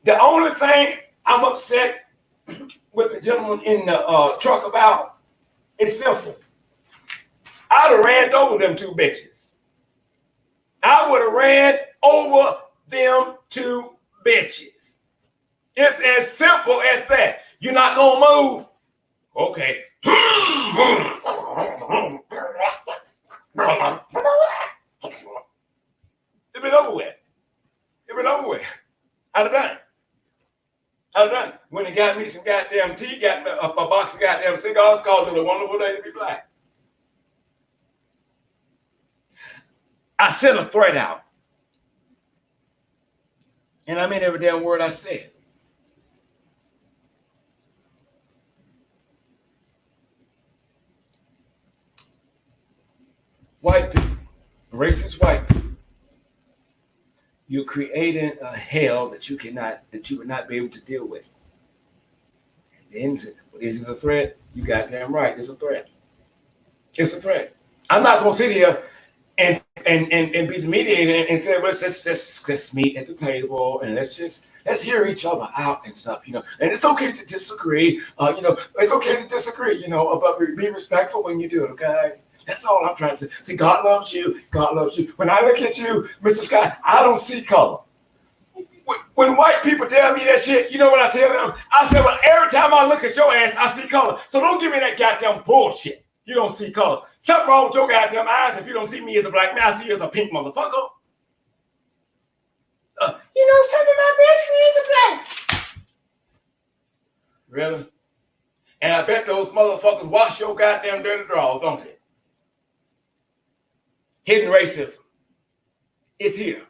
The only thing I'm upset with the gentleman in the truck about, it's simple. I'd have ran over them 2 bitches. I would have ran over them 2 bitches. It's as simple as that. You're not gonna move? Okay. It's been over with. It's been over with. I'd have done it. I'd have done it. When he got me some goddamn tea, got me a box of goddamn cigars, called it a wonderful day to be black. I sent a threat out. And I meant every damn word I said. racist white people, you're creating a hell that you would not be able to deal with. And is it a threat? You goddamn right, it's a threat. It's a threat. I'm not gonna sit here and be the mediator and say, well, let's meet at the table and let's hear each other out and stuff, you know. And it's okay to disagree, you know. It's okay to disagree, you know, but be respectful when you do it, okay? That's all I'm trying to say. See, God loves you. God loves you. When I look at you, Mr. Scott, I don't see color. When white people tell me that shit, you know what I tell them? I say, well, every time I look at your ass, I see color. So don't give me that goddamn bullshit. You don't see color. Something wrong with your goddamn eyes if you don't see me as a black man. I see you as a pink motherfucker. You know, some of my best friends are blacks. Really? And I bet those motherfuckers wash your goddamn dirty drawers, don't they? Hidden racism. It's here.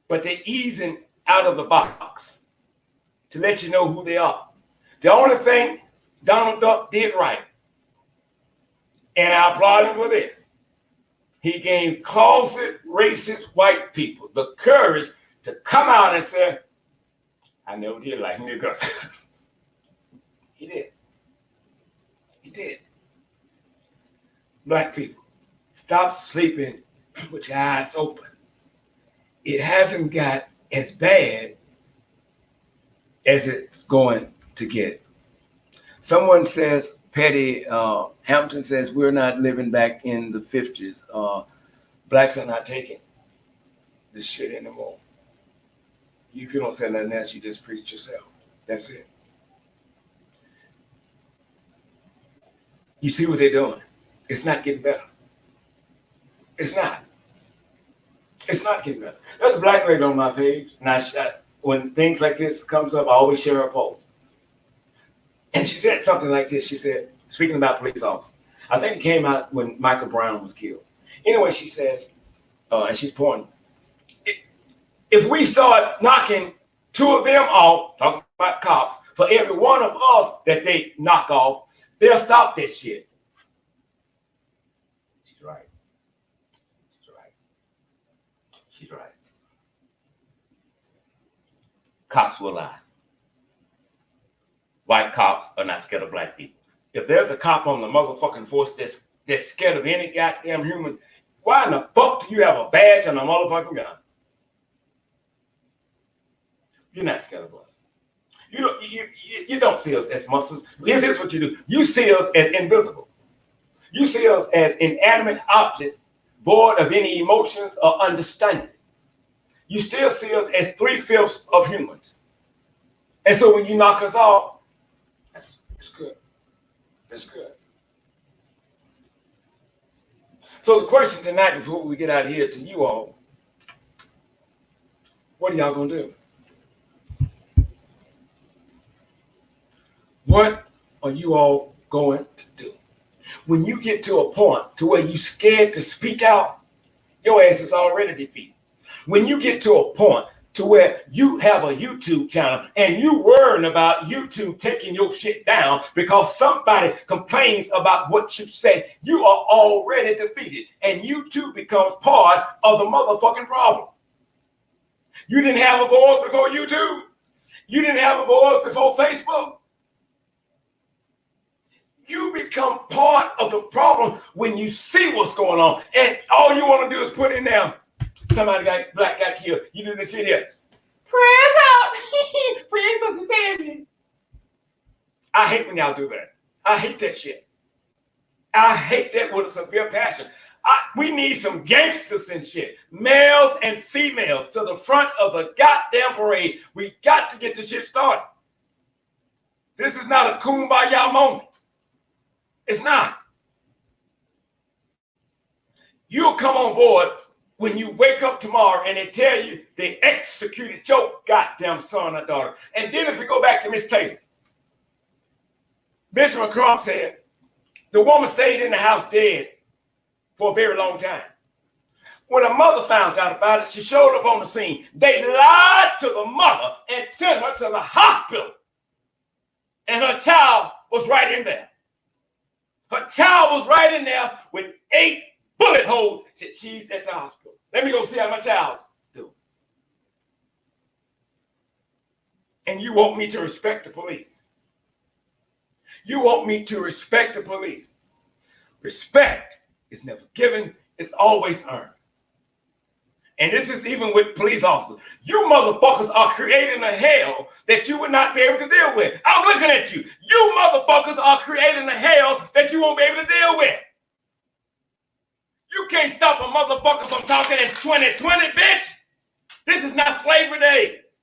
But they're easing out of the box to let you know who they are. The only thing Donald Duck did right, and I applaud him for this, he gave closet racist white people the courage to come out and say, I never did like niggas. He did. He did. Black people, stop sleeping with your eyes open. It hasn't got as bad as it's going to get. Someone says, Petty Hampton says, we're not living back in the 50s. Blacks are not taking this shit anymore. If you don't say nothing else, you just preach yourself. That's it. You see what they're doing. It's not getting better. It's not. It's not getting better. There's a black lady on my page. And when things like this comes up, I always share her post. And she said something like this. She said, speaking about police officers, I think it came out when Michael Brown was killed. Anyway, she says, and she's pointing, if we start knocking two of them off, talking about cops, for every one of us that they knock off, they'll stop that shit. She's right. She's right. She's right. Cops will lie. White cops are not scared of black people. If there's a cop on the motherfucking force that's scared of any goddamn human, why in the fuck do you have a badge and a motherfucking gun? You're not scared of us. You don't see us as monsters. Here's what you do. You see us as invisible. You see us as inanimate objects, void of any emotions or understanding. You still see us as 3/5 of humans. And so when you knock us off, that's good. That's good. So the question tonight, before we get out of here to you all, what are y'all gonna do? What are you all going to do? When you get to a point to where you're scared to speak out, your ass is already defeated. When you get to a point to where you have a YouTube channel and you worrying about YouTube taking your shit down because somebody complains about what you say, you are already defeated. And YouTube becomes part of the motherfucking problem. You didn't have a voice before YouTube. You didn't have a voice before Facebook. You become part of the problem when you see what's going on. And all you want to do is put in there, somebody black got killed. You do this shit here. Prayers out. Pray for the family. I hate when y'all do that. I hate that shit. I hate that with a severe passion. We need some gangsters and shit. Males and females to the front of the goddamn parade. We got to get this shit started. This is not a kumbaya moment. It's not. You'll come on board when you wake up tomorrow and they tell you they executed your goddamn son or daughter. And then if we go back to Miss Taylor, Benjamin Crump said the woman stayed in the house dead for a very long time. When her mother found out about it, she showed up on the scene. They lied to the mother and sent her to the hospital. And her child was right in there. Her child was right in there with 8 bullet holes. She's at the hospital. Let me go see how my child's doing. And you want me to respect the police. You want me to respect the police. Respect is never given, it's always earned. And this is even with police officers. You motherfuckers are creating a hell that you would not be able to deal with. I'm looking at you. You motherfuckers are creating a hell that you won't be able to deal with. You can't stop a motherfucker from talking in 2020, bitch. This is not slavery days.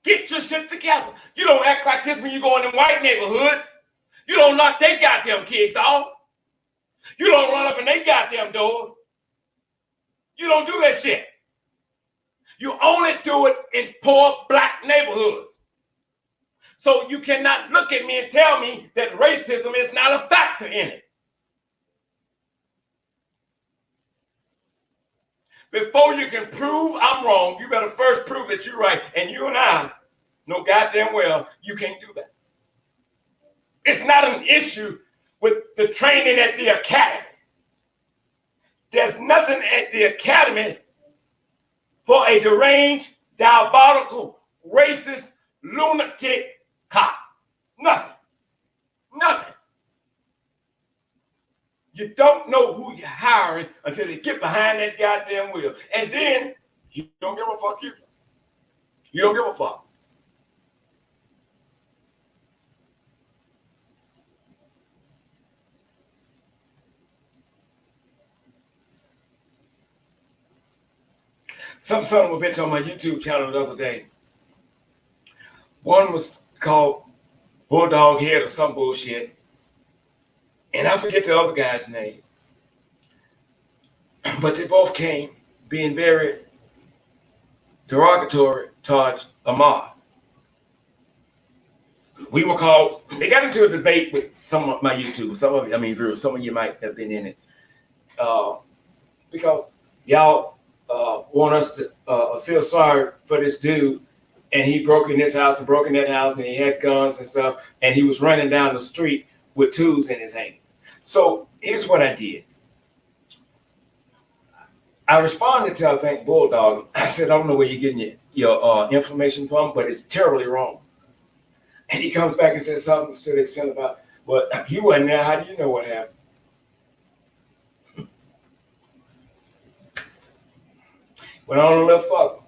Get your shit together. You don't act like this when you go in them white neighborhoods. You don't knock their goddamn kids off. You don't run up in their goddamn doors. You don't do that shit. You only do it in poor black neighborhoods. So you cannot look at me and tell me that racism is not a factor in it. Before you can prove I'm wrong, you better first prove that you're right. And you and I know goddamn well you can't do that. It's not an issue with the training at the academy. There's nothing at the academy for a deranged, diabolical, racist, lunatic cop. Nothing. Nothing. You don't know who you're hiring until they get behind that goddamn wheel. And then you don't give a fuck either. You don't give a fuck. Some son of a bitch on my YouTube channel the other day. One was called Bulldog Head or some bullshit. And I forget the other guy's name. But they both came being very derogatory towards Ahmaud. We were called, they got into a debate with some of my YouTubers, some of you might have been in it. Because y'all want us to feel sorry for this dude, and he broke in this house and broke in that house, and he had guns and stuff, and he was running down the street with tools in his hand. So here's what I did. I responded to, I think, Bulldog. I said, I don't know where you're getting your information from, but it's terribly wrong. And he comes back and says something to the extent about, well, you wasn't there, how do you know what happened? Went on a little further.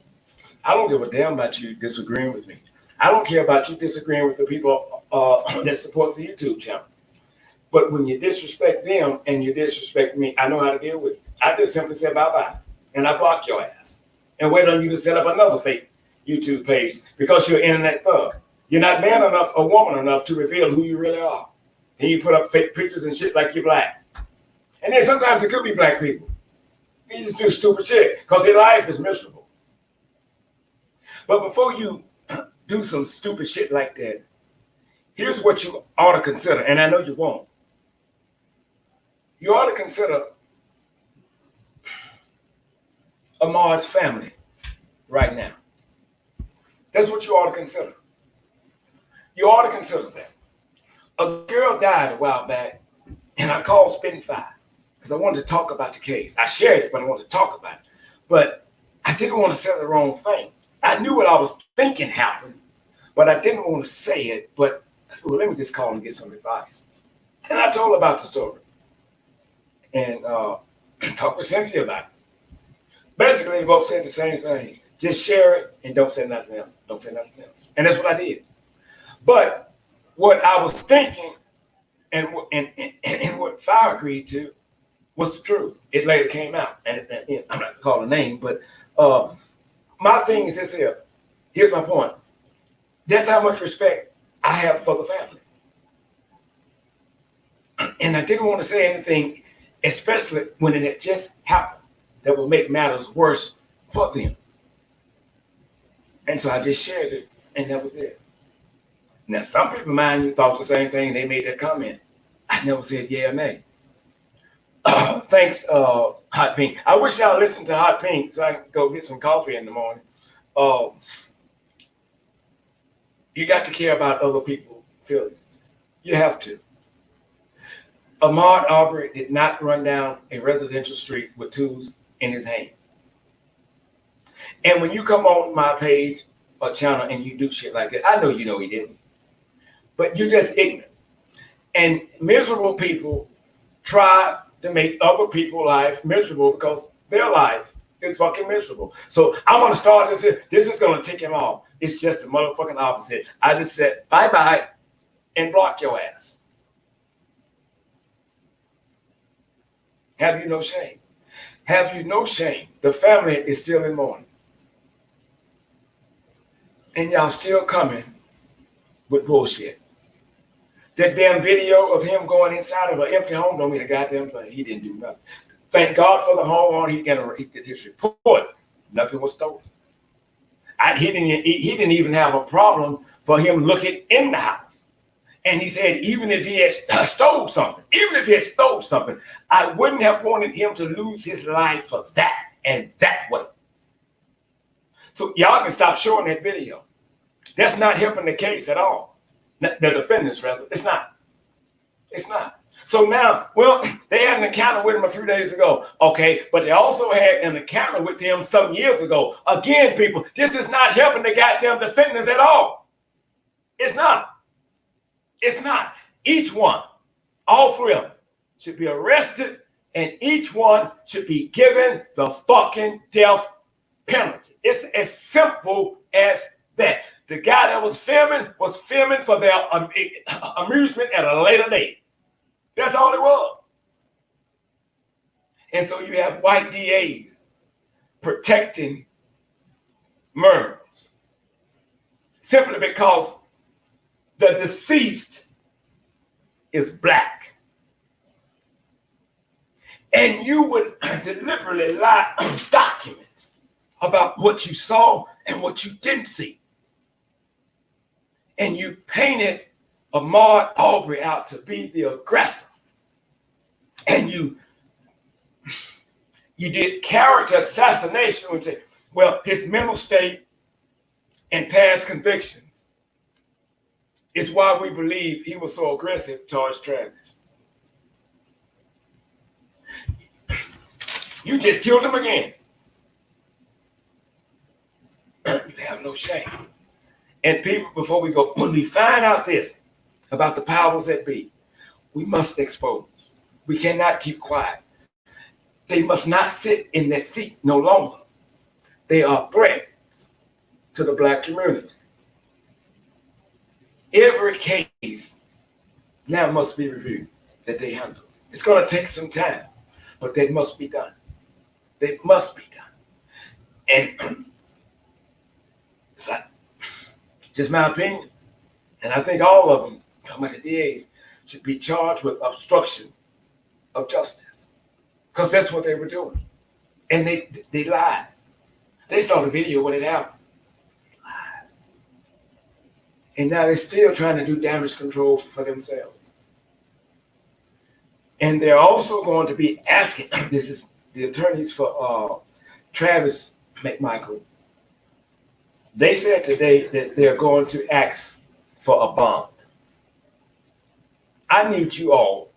I don't give a damn about you disagreeing with me. I don't care about you disagreeing with the people that support the YouTube channel. But when you disrespect them and you disrespect me, I know how to deal with it. I just simply say bye-bye, and I block your ass and wait on you to set up another fake YouTube page because you're an internet thug. You're not man enough or woman enough to reveal who you really are. And you put up fake pictures and shit like you're black. And then sometimes it could be black people. They just do stupid shit because their life is miserable. But before you do some stupid shit like that, here's what you ought to consider, and I know you won't. You ought to consider Ahmaud's family right now. That's what you ought to consider. You ought to consider that. A girl died a while back, and I called Spitting Fire because I wanted to talk about the case. I shared it, but I wanted to talk about it. But I didn't want to say the wrong thing. I knew what I was thinking happened, but I didn't want to say it. But I said, well, let me just call and get some advice. And I told her about the story and talked with Cynthia about it. Basically, they both said the same thing. Just share it and don't say nothing else. Don't say nothing else. And that's what I did. But what I was thinking and what Fire agreed to was the truth. It later came out. And I'm not going to call a name, but my thing is this here. Here's my point. That's how much respect I have for the family. And I didn't want to say anything, especially when it had just happened, that would make matters worse for them. And so I just shared it, and that was it. Now, some people, mind you, thought the same thing. They made that comment. I never said yeah or nay. Thanks, Hot Pink. I wish y'all listened to Hot Pink so I can go get some coffee in the morning. You got to care about other people's feelings. You have to. Ahmaud Arbery did not run down a residential street with tools in his hand. And when you come on my page or channel and you do shit like that, I know you know he didn't. But you're just ignorant. And miserable people try to make other people's life miserable because their life is fucking miserable. So I'm gonna start this. This is gonna tick him off. It's just the motherfucking opposite. I just said bye-bye and block your ass. Have you no shame? Have you no shame? The family is still in mourning. And y'all still coming with bullshit. That damn video of him going inside of an empty home don't mean a goddamn thing. He didn't do nothing. Thank God for the homeowner. He did his report. Nothing was stolen. He didn't even have a problem for him looking in the house. And he said, even if he had stole something, I wouldn't have wanted him to lose his life for that and that way. So y'all can stop showing that video. That's not helping the case at all. The defendants, rather. It's not. It's not. So now, well, they had an encounter with him a few days ago. Okay, but they also had an encounter with him some years ago. Again, people, this is not helping the goddamn defendants at all. It's not. It's not. Each one, all three of them, should be arrested, and each one should be given the fucking death penalty. It's as simple as that. The guy that was filming for their amusement at a later date. That's all it was. And so you have white DAs protecting murderers simply because the deceased is black. And you would deliberately lie on documents about what you saw and what you didn't see. And you painted Ahmaud Arbery out to be the aggressor. And you did character assassination and say, well, his mental state and past convictions is why we believe he was so aggressive towards Travis. You just killed him again. You have no shame. And people, before we go, when we find out this about the powers that be, we must expose. We cannot keep quiet. They must not sit in their seat no longer. They are threats to the black community. Every case now must be reviewed that they handle. It's going to take some time, but they must be done. They must be done. And just my opinion, and I think all of them, talking about the DAs, should be charged with obstruction of justice. Because that's what they were doing. And they lied. They saw the video when it happened. They lied. And now they're still trying to do damage control for themselves. And they're also going to be asking, this is the attorneys for Travis McMichael. They said today that they're going to ask for a bond. I need you all,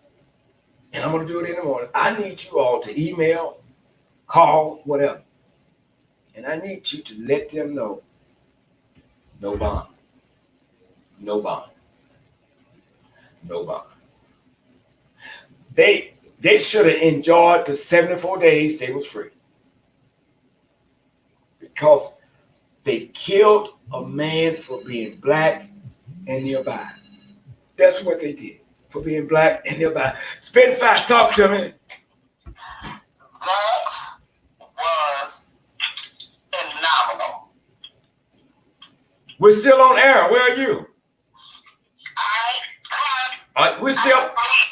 and I'm going to do it in the morning. I need you all to email, call, whatever. And I need you to let them know no bond. No bond. No bond. They should have enjoyed the 74 days they was free. Because they killed a man for being black and nearby. That's what they did, for being black and nearby. Spin fast, talk to me. That was phenomenal. We're still on air. Where are you? We're still. I believe.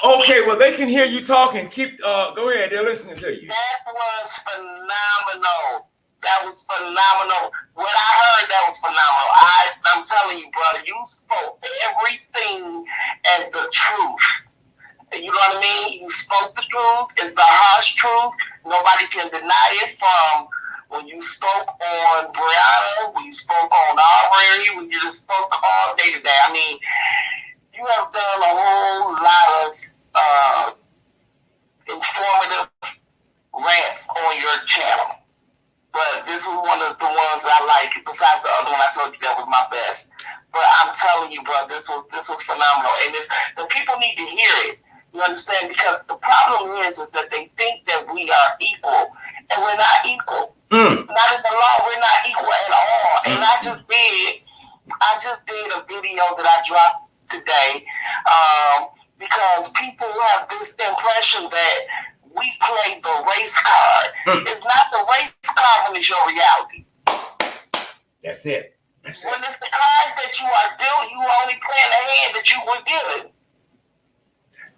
Okay, well, they can hear you talking. Keep, go ahead. They're listening to you. That was phenomenal. That was phenomenal. What I heard, that was phenomenal. I'm telling you, brother, you spoke everything as the truth. You know what I mean? You spoke the truth. It's the harsh truth. Nobody can deny it from when you spoke on Brianna, when you spoke on Arbery, when you just spoke all day today. I mean, you you have done a whole lot of informative rants on your channel. But this is one of the ones I like. Besides the other one, I told you that was my best. But I'm telling you, bro, this was phenomenal, and the people need to hear it. You understand? Because the problem is that they think that we are equal, and we're not equal. Not in the law, we're not equal at all. And I just did a video that I dropped today because people have this impression that we play the race card. It's not the race card when it's your reality. That's it. When it's the cards that you are dealt, you are only playing the hand that you were given.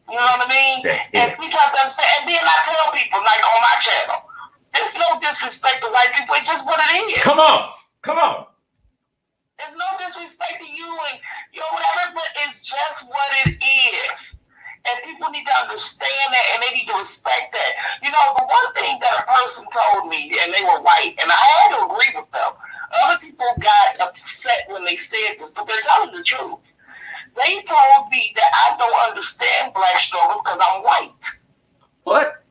You know what I mean? That's and it. we have to understand. And then I tell people, like on my channel, there's no disrespect to white people. It's just what it is. Come on. Come on. There's no disrespect to you and whatever, but it's just what it is. And people need to understand that, and they need to respect that. You know, the one thing that a person told me, and they were white, and I had to agree with them. Other people got upset when they said this, but they're telling the truth. They told me that I don't understand black struggles because I'm white. What?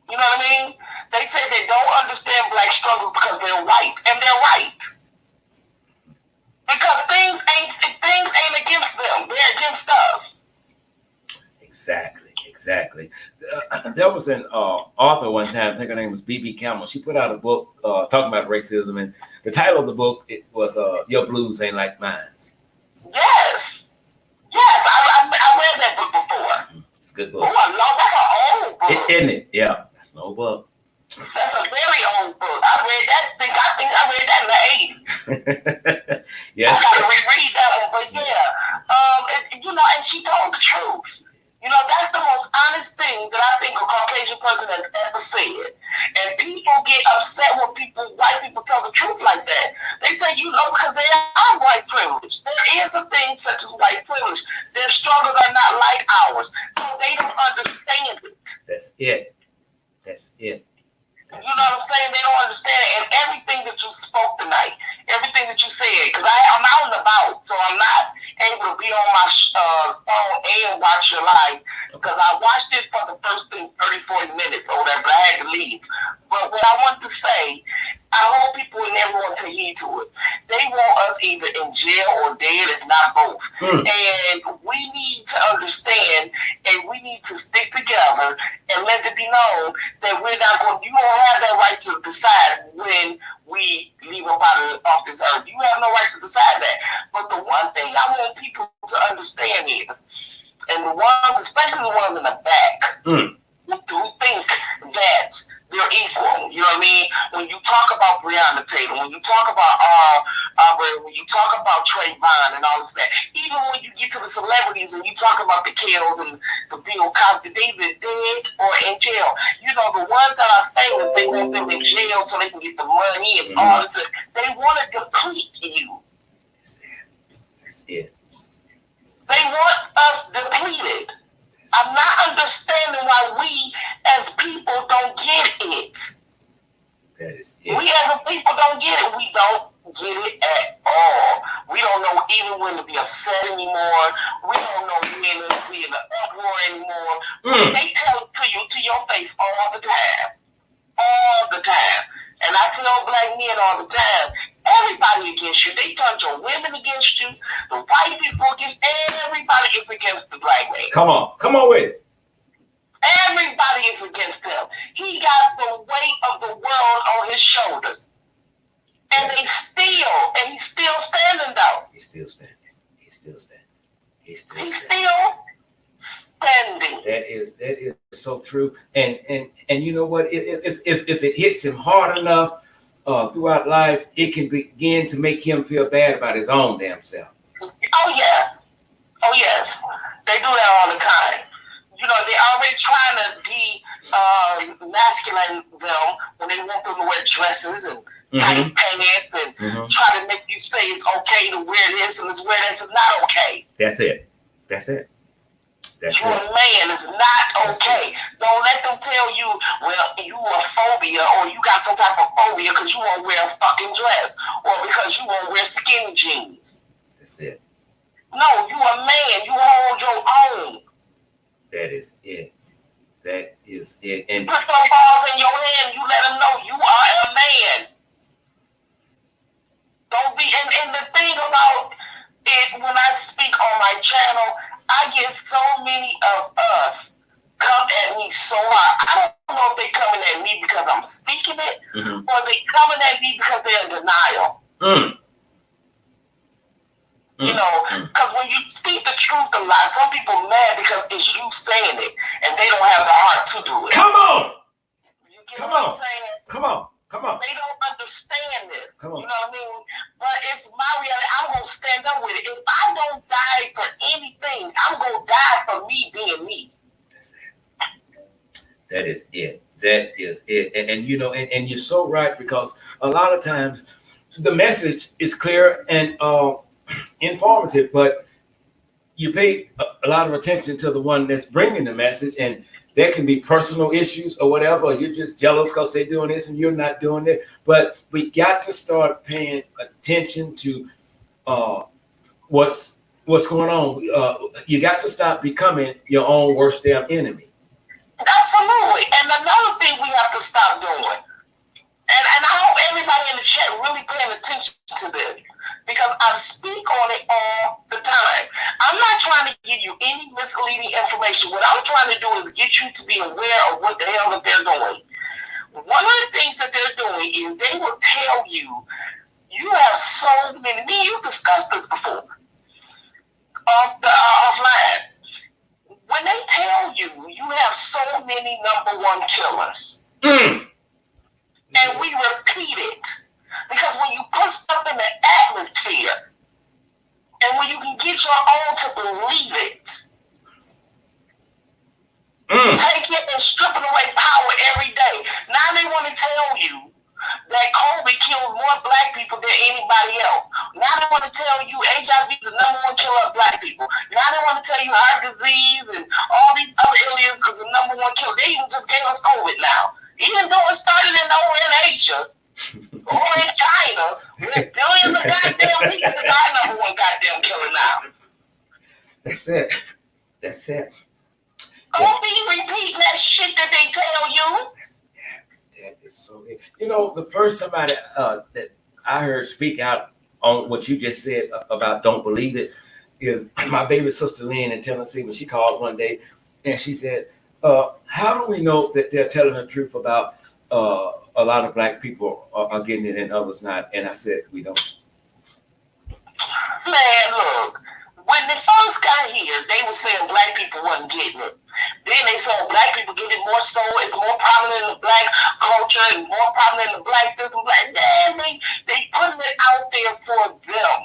You know what I mean? They say they don't understand black struggles because they're white, and they're right. Because things ain't against them; they're against us. Exactly. There was an author one time, I think her name was B.B. Campbell. She put out a book talking about racism, and the title of the book was "Your Blues Ain't Like Mine." Yes, I read that book before. It's a good book. Oh, I love that's an old book. Isn't it? Yeah, that's an old book. That's a very old book. I read that. I think I read that in the 80s. Yes. I gotta reread that one, but yeah, and she told the truth. You know, that's the most honest thing that I think a Caucasian person has ever said. And people get upset when white people tell the truth like that. They say, because they are white privilege. There is a thing such as white privilege. Their struggles are not like ours. So they don't understand it. That's it. You know what I'm saying? They don't understand it. And everything that you spoke tonight, everything that you said, because I'm out and about, so I'm not able to be on my phone and watch your live, because I watched it for the first 30, 40 minutes or whatever, but I had to leave. But what I want to say, I hope people and everyone take heed to it. They want us either in jail or dead, if not both. And we need to understand, and we need to stick together and let it be known that you don't have that right to decide when we leave up off this earth. You have no right to decide that. But the one thing I want people to understand is, and the ones, especially the ones in the back, who think that they're equal. You know what I mean? When you talk about Breonna Taylor, when you talk about Aubrey, when you talk about Trayvon and all this that, even when you get to the celebrities and you talk about the Kells and the Bill Cosby, they either dead or in jail. You know, the ones that are famous, they want them in jail so they can get the money and all this. They want to deplete you. That's it. They want us depleted. I'm not understanding why we as people don't get it. That is it. We as a people don't get it. We don't get it at all. We don't know even when to be upset anymore. We don't know when to be in an uproar anymore. They tell it to your face all the time. All the time. And I tell black men all the time, everybody against you. They turn your women against you, the white people against everybody is against the black man. Come on with it. Everybody is against him. He got the weight of the world on his shoulders. And he's still standing though. He's still standing. That is so true. And you know what? If it hits him hard enough throughout life, it can begin to make him feel bad about his own damn self. Oh yes. They do that all the time. You know, they're already trying to demasculate them when they want them to wear dresses and tight pants and try to make you say it's okay to wear this and wear this is not okay. That's it. You're a man, it's not okay. Don't let them tell you, well, you a phobia or you got some type of phobia because you won't wear a fucking dress or because you won't wear skinny jeans. That's it. No, you a man. You hold your own. That is it. That is it. And Put some balls in your hand. You let them know you are a man. Don't be. And the thing about it, when I speak on my channel, I get so many of us come at me so hard. I don't know if they coming at me because I'm speaking it, or they coming at me because they're in denial. You know, because when you speak the truth a lot, some people mad because it's you saying it, and they don't have the heart to do it. Come on. You get Come what on. I'm saying? Come on. Come on. They don't understand this. Come on. You know what I mean? But it's my reality. I'm going to stand up with it. If I don't die for anything, I'm going to die for me being me. that is it. That is it. And you know, and you're so right, because a lot of times the message is clear and informative, but you pay a lot of attention to the one that's bringing the message, and there can be personal issues or whatever. You're just jealous because they're doing this and you're not doing it. But we got to start paying attention to what's going on. You got to stop becoming your own worst damn enemy. Absolutely. And another thing we have to stop doing, and I hope everybody in the chat really paying attention to this, because I speak on it all the time. I'm not trying to give you any misleading information. What I'm trying to do is get you to be aware of what the hell that they're doing. One of the things that they're doing is they will tell you, you have so many, you've discussed this before, offline. When they tell you, you have so many number one killers. And we repeat it. Because when you put stuff in the atmosphere, and when you can get your own to believe it, take it and strip it away power every day. Now they want to tell you that COVID kills more black people than anybody else. Now they want to tell you HIV is the number one killer of black people. Now they want to tell you heart disease and all these other illnesses is the number one killer. They even just gave us COVID now. Even though it started over in Asia or in China, with billions of goddamn people, it's our number one goddamn killer now. That's it. That's it. Don't be repeating that shit that they tell you. That is so. You know, the first somebody that I heard speak out on what you just said about don't believe it is my baby sister Lynn in Tennessee. When she called one day and she said, how do we know that they're telling the truth about a lot of black people are getting it and others not? And I said, we don't. Man, look, when they first got here, they were saying black people wasn't getting it. Then they said black people get it more so, it's more prominent in the black culture and more prominent in the black this and black. Then they putting it out there for them.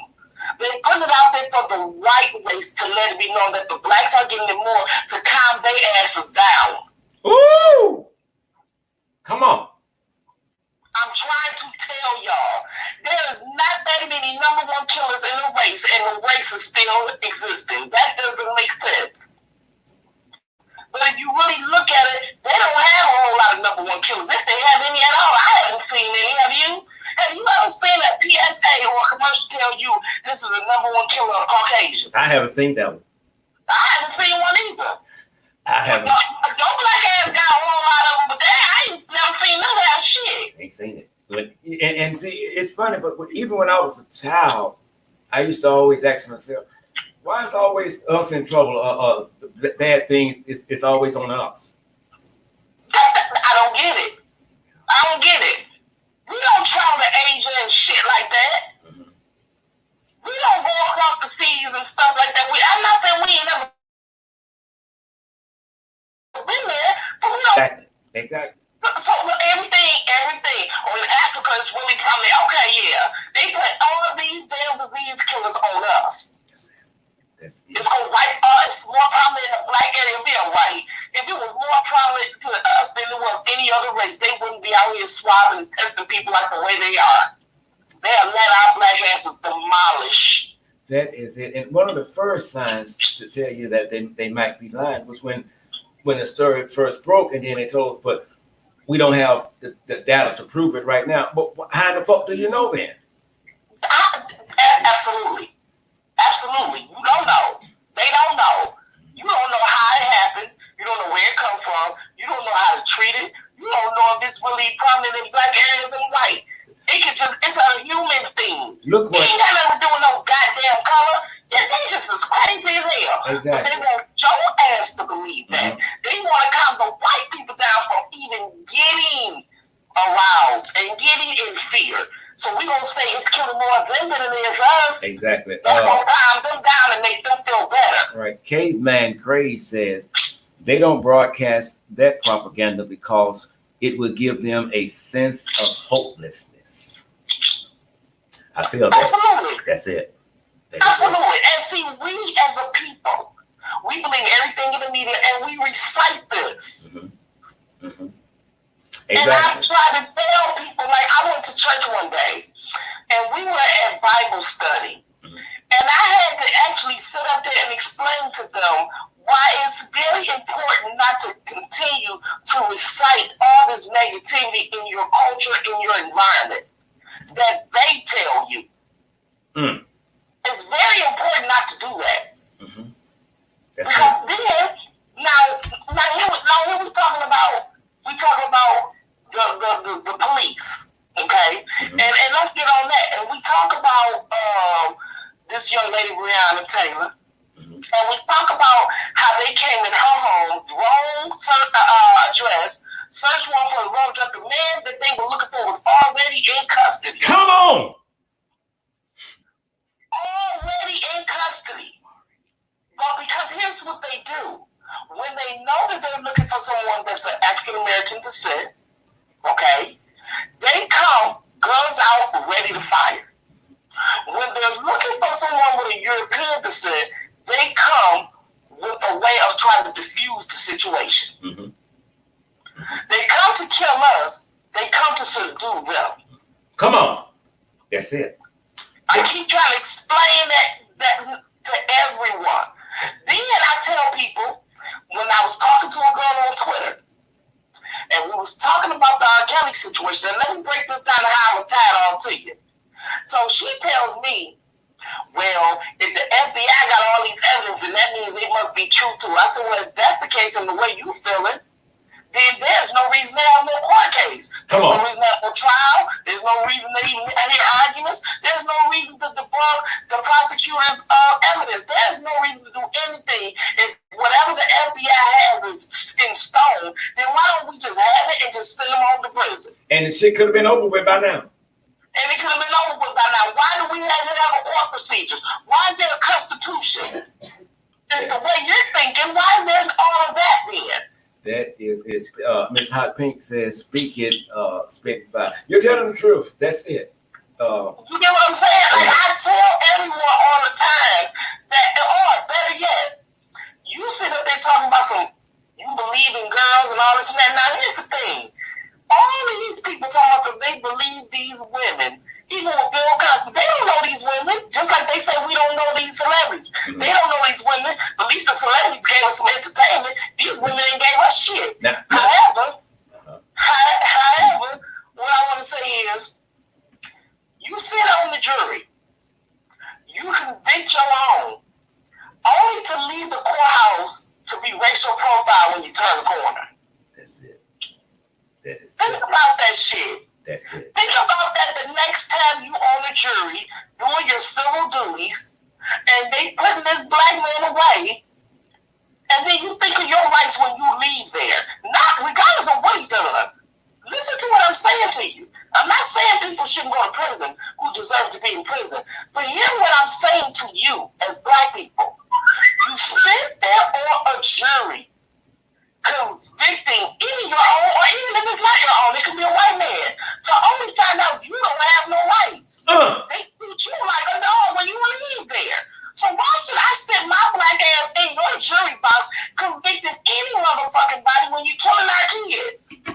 They putting it out there for the white race to let it be known that the blacks are getting it more to calm their asses down. Ooh! Come on. I'm trying to tell y'all, there is not that many number one killers in the race, and the race is still existing. That doesn't make sense. But if you really look at it, they don't have a whole lot of number one killers. If they have any at all, I haven't seen any. Have you? Have you ever seen a PSA or a commercial tell you this is the number one killer of Caucasian? I haven't seen that one. I haven't seen one either. I haven't. Don't black ass got a whole lot of them, but I ain't never seen none of that shit. Ain't seen it. And see, it's funny, but even when I was a child, I used to always ask myself, why is always us in trouble? Bad things, it's always on us. I don't get it. I don't get it. We don't travel to Asia and shit like that. We don't go across the seas and stuff like that. I'm not saying we ain't never been there, but we don't. Exactly. So everything. Or in Africa, it's really prominent. Okay, yeah. They put all of these damn disease killers on us. That's It's gonna wipe us more prominent in the black area than being white. If it was more prominent to us than it was any other race, they wouldn't be out here swabbing and testing people like the way they are. They'll let our black asses demolish. That is it. And one of the first signs to tell you that they might be lying was when the story first broke, and then they told us, but we don't have the data to prove it right now. But how the fuck do you know then? Absolutely. Absolutely. You don't know. They don't know. You don't know how it happened. You don't know where it come from. You don't know how to treat it. You don't know if it's really prominent in black areas and white. It's a human thing. Look what. It ain't got nothing to do with no goddamn color. They just as crazy as hell. Exactly. But they want your ass to believe that. They want to calm the white people down from even getting aroused and getting in fear. So we gonna say it's killing more of them than it is us. Exactly. That's gonna calm them down and make them feel better. Right. Caveman Craze says they don't broadcast that propaganda because it would give them a sense of hopelessness. I feel that. Absolutely. That's it. Absolutely. And see, we as a people, we believe everything in the media and we recite this. Mm-hmm. Mm-hmm. And I try to tell people, like, I went to church one day and we were at Bible study. Mm-hmm. And I had to actually sit up there and explain to them why it's very important not to continue to recite all this negativity in your culture, in your environment that they tell you. Mm. It's very important not to do that. Mm-hmm. Because then, now here we're talking about the police, okay? Mm-hmm. And let's get on that. And we talk about this young lady, Breonna Taylor. Mm-hmm. And we talk about how they came in her home, wrong address, search warrant for the wrong address. The man that they were looking for was already in custody. Come on! Already in custody. But because here's what they do. When they know that they're looking for someone that's an African-American descent, okay, they come, guns out, ready to fire. When they're looking for someone with a European descent, they come with a way of trying to diffuse the situation. Mm-hmm. They come to kill us, they come to subdue them. Come on. That's it. I keep trying to explain that to everyone. Then I tell people, when I was talking to a girl on Twitter, and we was talking about the R. Kelly situation, and let me break this down to how I'm going to tie it all to you. So she tells me, well, if the FBI got all these evidence, then that means it must be true too. I said, well, if that's the case and the way you feel it, then there's no reason to have no court case. There's no reason to have no trial. There's no reason to even hear arguments. There's no reason to debunk the prosecutor's evidence. There's no reason to do anything. If whatever the FBI has is in stone, then why don't we just have it and just send them home to prison? And the shit could have been over with by now. And it could have been over with by now. Why do we have to have a court procedures? Why is there a constitution? If the way you're thinking, why is there all of that then? That is Miss Hot Pink says, speak it, speak by. You're telling the truth. That's it. You get what I'm saying? Like, I tell everyone all the time that, or better yet, you sit up there talking about you believe in girls and all this and that. Now, here's the thing. All of these people talking about that they believe these women, even with Bill Cosby, they don't know these women, just like they say we don't know these celebrities. Mm-hmm. They don't know these women. At least the celebrities gave us some entertainment. These women ain't gave us shit. However, what I want to say is, you sit on the jury, you convict your own, only to leave the courthouse to be racial profile when you turn the corner. That's it. That is Think about that shit. That's it. Think about that the next time you on the jury doing your civil duties and they putting this black man away, and then you think of your rights when you leave there. Not regardless of what he done. Listen to what I'm saying to you. I'm not saying people shouldn't go to prison who deserve to be in prison, but hear what I'm saying to you as black people. You sit there on a jury convicting even your own, or even if it's not your own, it could be a white man, to only find out you don't have no rights. They treat you like a dog when you leave there. So why should I sit my black ass in your jury box convicting any motherfucking body when you're killing our kids?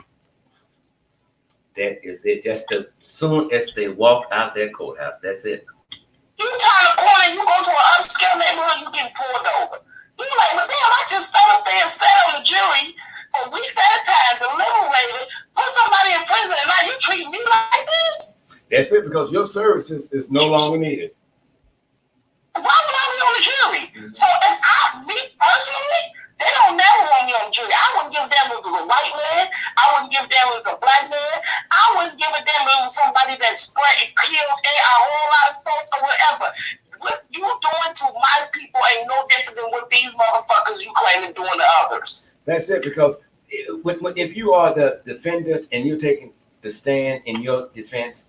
That is it. Just as soon as they walk out their courthouse, that's it. You turn the corner, you go to an upscale neighborhood, you get pulled over. You're like, well, damn, I just sat up there and sat on the jury for weeks at a time, deliberated, put somebody in prison, and now you treat me like this? That's it, because your services is no longer needed. Why would I So as me personally, they don't never want me on jury. I wouldn't give a damn if it was a white man. I wouldn't give a damn if it was a black man. I wouldn't give a damn if it was somebody that killed a whole lot of folks or whatever. What you doing to my people ain't no different than what these motherfuckers you claiming doing to others. That's it, because if you are the defendant and you're taking the stand in your defense,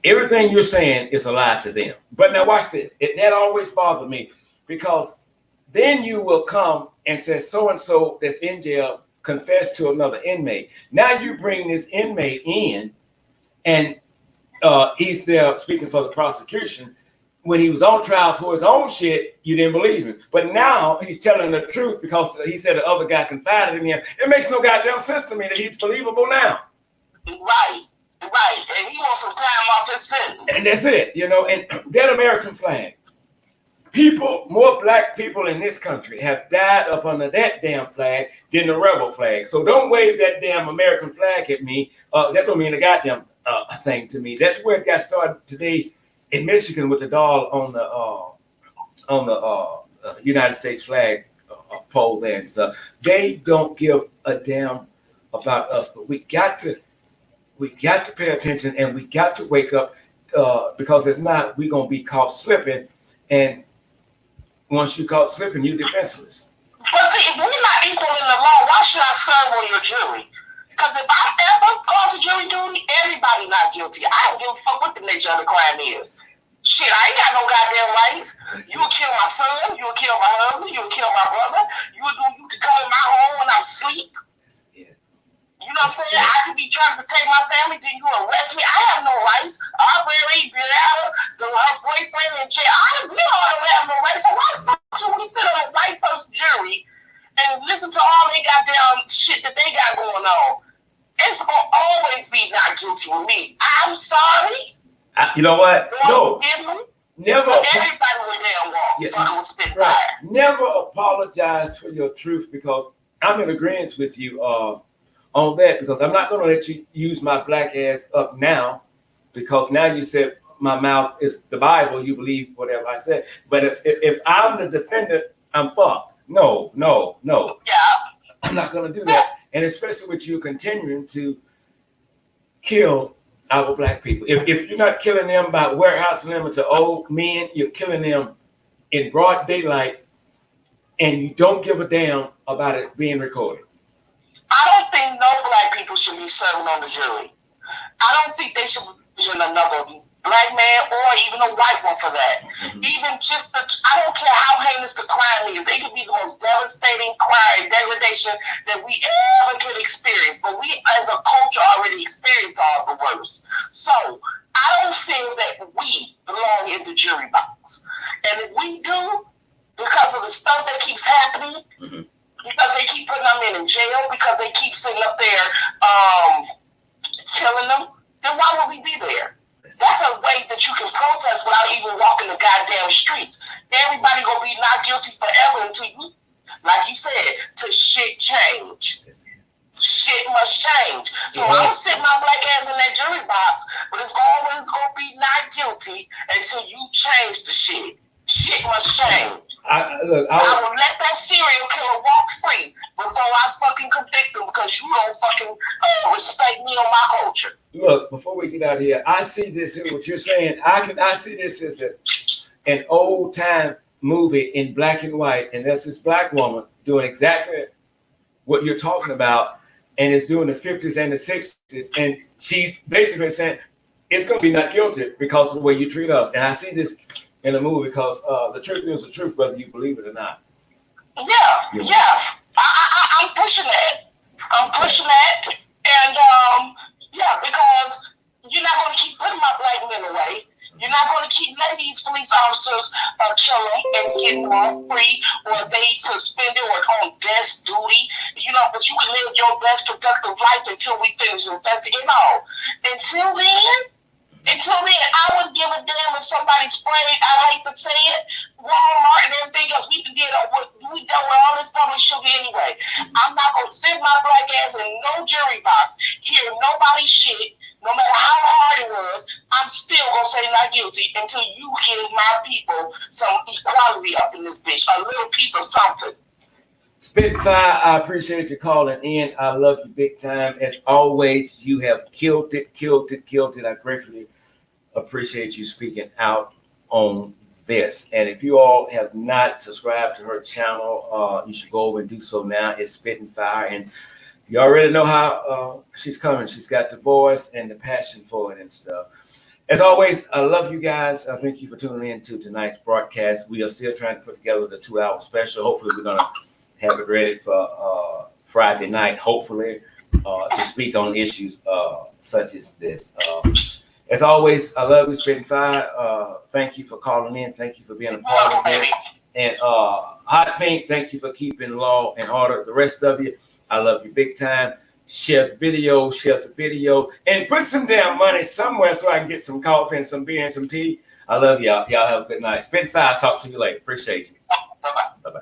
everything you're saying is a lie to them. But now watch this. That always bothered me, because then you will come and say so-and-so that's in jail confessed to another inmate. Now you bring this inmate in, and he's there speaking for the prosecution. When he was on trial for his own shit, you didn't believe him. But now he's telling the truth because he said the other guy confided in him. It makes no goddamn sense to me that he's believable now. Right. And he wants some time off his sentence. And that's it, and that American flag. More black people in this country have died up under that damn flag than the rebel flag. So don't wave that damn American flag at me. That don't mean a goddamn thing to me. That's where it got started today in Michigan with the doll on the United States flag pole there. And so they don't give a damn about us, but we got to pay attention, and we got to wake up, because if not, we're gonna be caught slipping. And once you're caught slipping, you're defenseless. But see, if we're not equal in the law, why should I serve on your jury? Because if I ever go to jury duty, everybody not guilty. I don't give a fuck what the nature of the crime is. Shit, I ain't got no goddamn rights. You would kill my son, you would kill my husband, you would kill my brother. You could come in my home when I'm asleep. You know what I'm saying? I could be trying to protect my family, then you arrest me. I have no rights. Her boyfriend in jail. We all don't have no rights. So why the fuck should we sit on a white first jury and listen to all they goddamn shit that they got going on? It's gonna always be not guilty with me. I'm sorry. You know what? No. Never. Everybody would damn walk. Yeah, spit right. Never apologize for your truth, because I'm in agreement with you on that, because I'm not going to let you use my black ass up now, because now you said my mouth is the Bible. You believe whatever I said. But if I'm the defendant, I'm fucked. No. Yeah. I'm not going to do that. And especially with you continuing to kill our black people. If you're not killing them by warehousing them into old men, you're killing them in broad daylight, and you don't give a damn about it being recorded. I don't think no black people should be serving on the jury. I don't think they should be another black man or even a white one for that. Mm-hmm. Even just I don't care how heinous the crime is. It could be the most devastating crime and degradation that we ever could experience. But we as a culture already experienced all the worst. So I don't feel that we belong in the jury box. And if we do, because of the stuff that keeps happening, mm-hmm. because they keep putting them in jail, because they keep sitting up there killing them, then why would we be there? That's a way that you can protest without even walking the goddamn streets. Everybody gonna be not guilty forever until you, like you said, till shit change. Shit must change. So I'm gonna sit my black ass in that jury box, but it's always gonna be not guilty until you change the shit. Shit must change. I will let that serial killer walk free before I fucking convict him, because you don't fucking respect me or my culture. Look, before we get out of here, I see this in what you're saying. I see this as an old time movie in black and white, and that's this black woman doing exactly what you're talking about, and it's doing the 50s and the 60s, and she's basically saying it's gonna be not guilty because of the way you treat us. And I see this in the movie because the truth is the truth, whether you believe it or not. Yeah. I'm pushing that. And because you're not going to keep putting my black men away. You're not going to keep letting these police officers kill them and get them off free, or they suspended or on desk duty. But you can live your best productive life until we finish investigating all. Until then, I wouldn't give a damn if somebody sprayed, I hate to say it, Walmart and everything else. We dealt with all this public sugar anyway. I'm not going to sit my black ass in no jury box, hear nobody shit, No matter how hard it was, I'm still gonna say not guilty until you give my people some equality up in this bitch, a little piece of something. Spitfire, I appreciate you calling in. I love you big time. As always, you have killed it. I gratefully appreciate you speaking out on this. And if you all have not subscribed to her channel, you should go over and do so now. It's Spitting Fire. And you already know how she's coming. She's got the voice and the passion for it and stuff. As always, I love you guys. Thank you for tuning in to tonight's broadcast. We are still trying to put together the 2-hour special. Hopefully, we're going to have it ready for Friday night, hopefully, to speak on issues such as this. As always, I love you, Spitting Fire. Thank you for calling in. Thank you for being a part of this. And Hot Pink, thank you for keeping law and order. The rest of you, I love you big time. Share the video, and put some damn money somewhere so I can get some coffee and some beer and some tea. I love y'all. Y'all have a good night. Spitting Fire, talk to you later. Appreciate you. Bye-bye. Bye-bye.